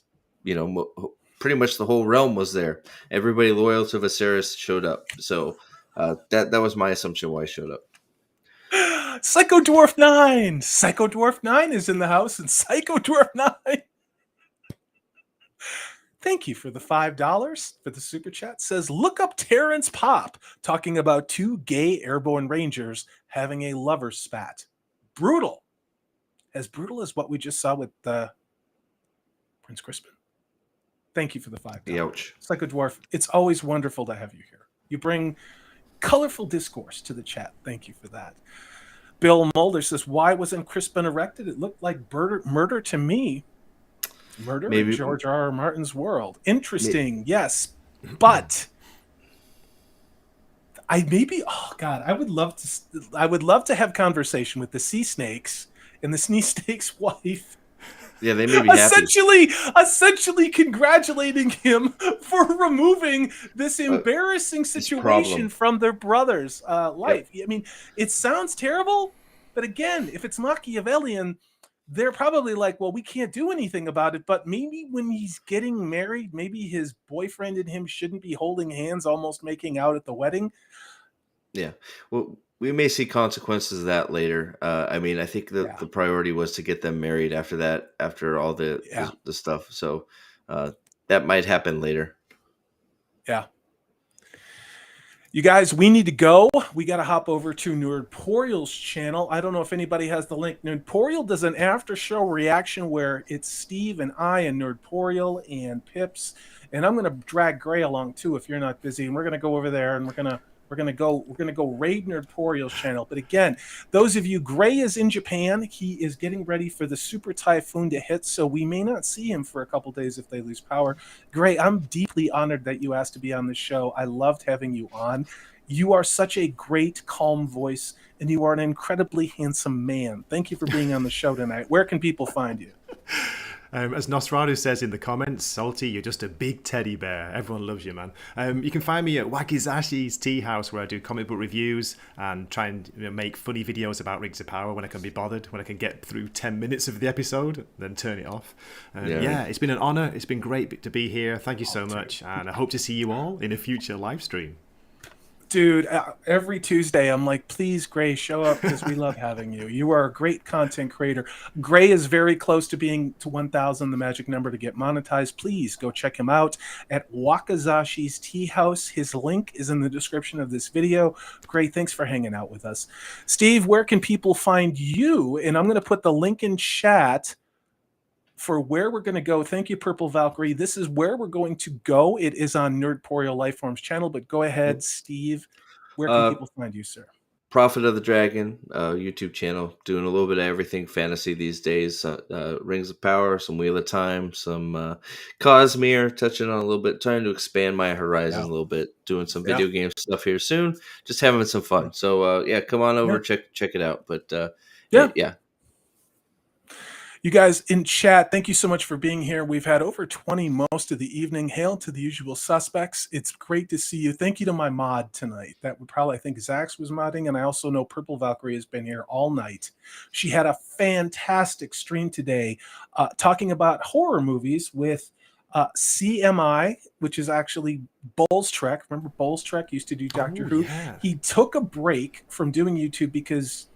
pretty much the whole realm was there. Everybody loyal to Viserys showed up. So that was my assumption why he showed up. Psycho Dwarf 9! Psycho Dwarf 9 is in the house, and Psycho Dwarf 9. Thank you for the $5 for the super chat. Says, look up Terrence Pop talking about two gay airborne rangers having a lover's spat. Brutal. As brutal as what we just saw with Prince Crispin. Thank you for the $5. Ouch. Psycho Dwarf, it's always wonderful to have you here. You bring colorful discourse to the chat. Thank you for that. Bill Mulder says, why wasn't Crispin erected? It looked like murder to me. Murder in Maybe George R.R. Martin's world. Interesting, yes. But I would love to have conversation with the sea snakes and the sea snake's wife. yeah, they may be happy. Essentially congratulating him for removing this embarrassing situation from their brother's life. Yep. I mean, it sounds terrible, but again, if it's Machiavellian, they're probably like, well, we can't do anything about it. But maybe when he's getting married, maybe his boyfriend and him shouldn't be holding hands, almost making out at the wedding. Yeah. Well, we may see consequences of that later. I mean, I think the priority was to get them married after that, after all the stuff. So that might happen later. Yeah. You guys, we need to go. We got to hop over to Nerdporial's channel. I don't know if anybody has the link. Nerdporial does an after show reaction where it's Steve and I and Nerdporial and Pips. And I'm going to drag Gray along too if you're not busy. And we're going to go over there and we're going to go raid Nerdporial's channel. But again, those of you, Gray is in Japan. He is getting ready for the Super Typhoon to hit, so we may not see him for a couple days if they lose power. Gray, I'm deeply honored that you asked to be on the show. I loved having you on. You are such a great, calm voice, and you are an incredibly handsome man. Thank you for being on the show tonight. Where can people find you? As Nosferatu says in the comments, Salty, you're just a big teddy bear. Everyone loves you, man. You can find me at Wakizashi's Tea House, where I do comic book reviews and try and make funny videos about Rings of Power when I can be bothered, when I can get through 10 minutes of the episode, then turn it off. Yeah, it's been an honor. It's been great to be here. Thank you so much. And I hope to see you all in a future live stream. Dude, every Tuesday, I'm like, please, Gray, show up because we love having you. You are a great content creator. Gray is very close to being to 1,000, the magic number to get monetized. Please go check him out at Wakizashi's Tea House. His link is in the description of this video. Gray, thanks for hanging out with us. Steve, where can people find you? And I'm going to put the link in chat for where we're going to go. Thank you, Purple Valkyrie. This is where we're going to go. It is on Nerdporial Lifeforms channel, but go ahead, Steve. Where can people find you, sir? Prophet of the Dragon YouTube channel, doing a little bit of everything fantasy these days. Rings of Power, some Wheel of Time, some Cosmere, touching on a little bit, trying to expand my horizons a little bit, doing some video game stuff here soon, just having some fun. So come on over, check it out. But yeah. You guys in chat, thank you so much for being here. We've had over 20 most of the evening. Hail to the usual suspects. It's great to see you. Thank you to my mod tonight. That would probably, I think Zax was modding, and I also know Purple Valkyrie has been here all night. She had a fantastic stream today talking about horror movies with CMI, which is actually Bowles Trek. Remember Bowles Trek used to do Doctor Who? Yeah. He took a break from doing YouTube because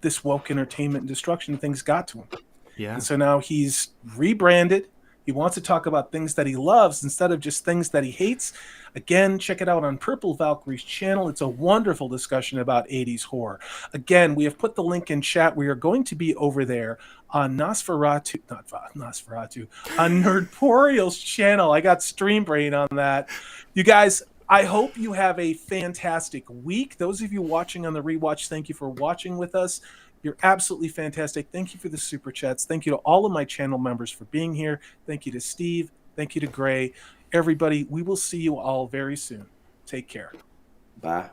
this woke entertainment and destruction things got to him. Yeah. And so now he's rebranded. He wants to talk about things that he loves instead of just things that he hates. Again, check it out on Purple Valkyrie's channel. It's a wonderful discussion about 80s horror. Again, we have put the link in chat. We are going to be over there on Nosferatu, on Nerdporial's channel. I got Stream Brain on that. You guys, I hope you have a fantastic week. Those of you watching on the rewatch, thank you for watching with us. You're absolutely fantastic. Thank you for the super chats. Thank you to all of my channel members for being here. Thank you to Steve. Thank you to Gray. Everybody, we will see you all very soon. Take care. Bye.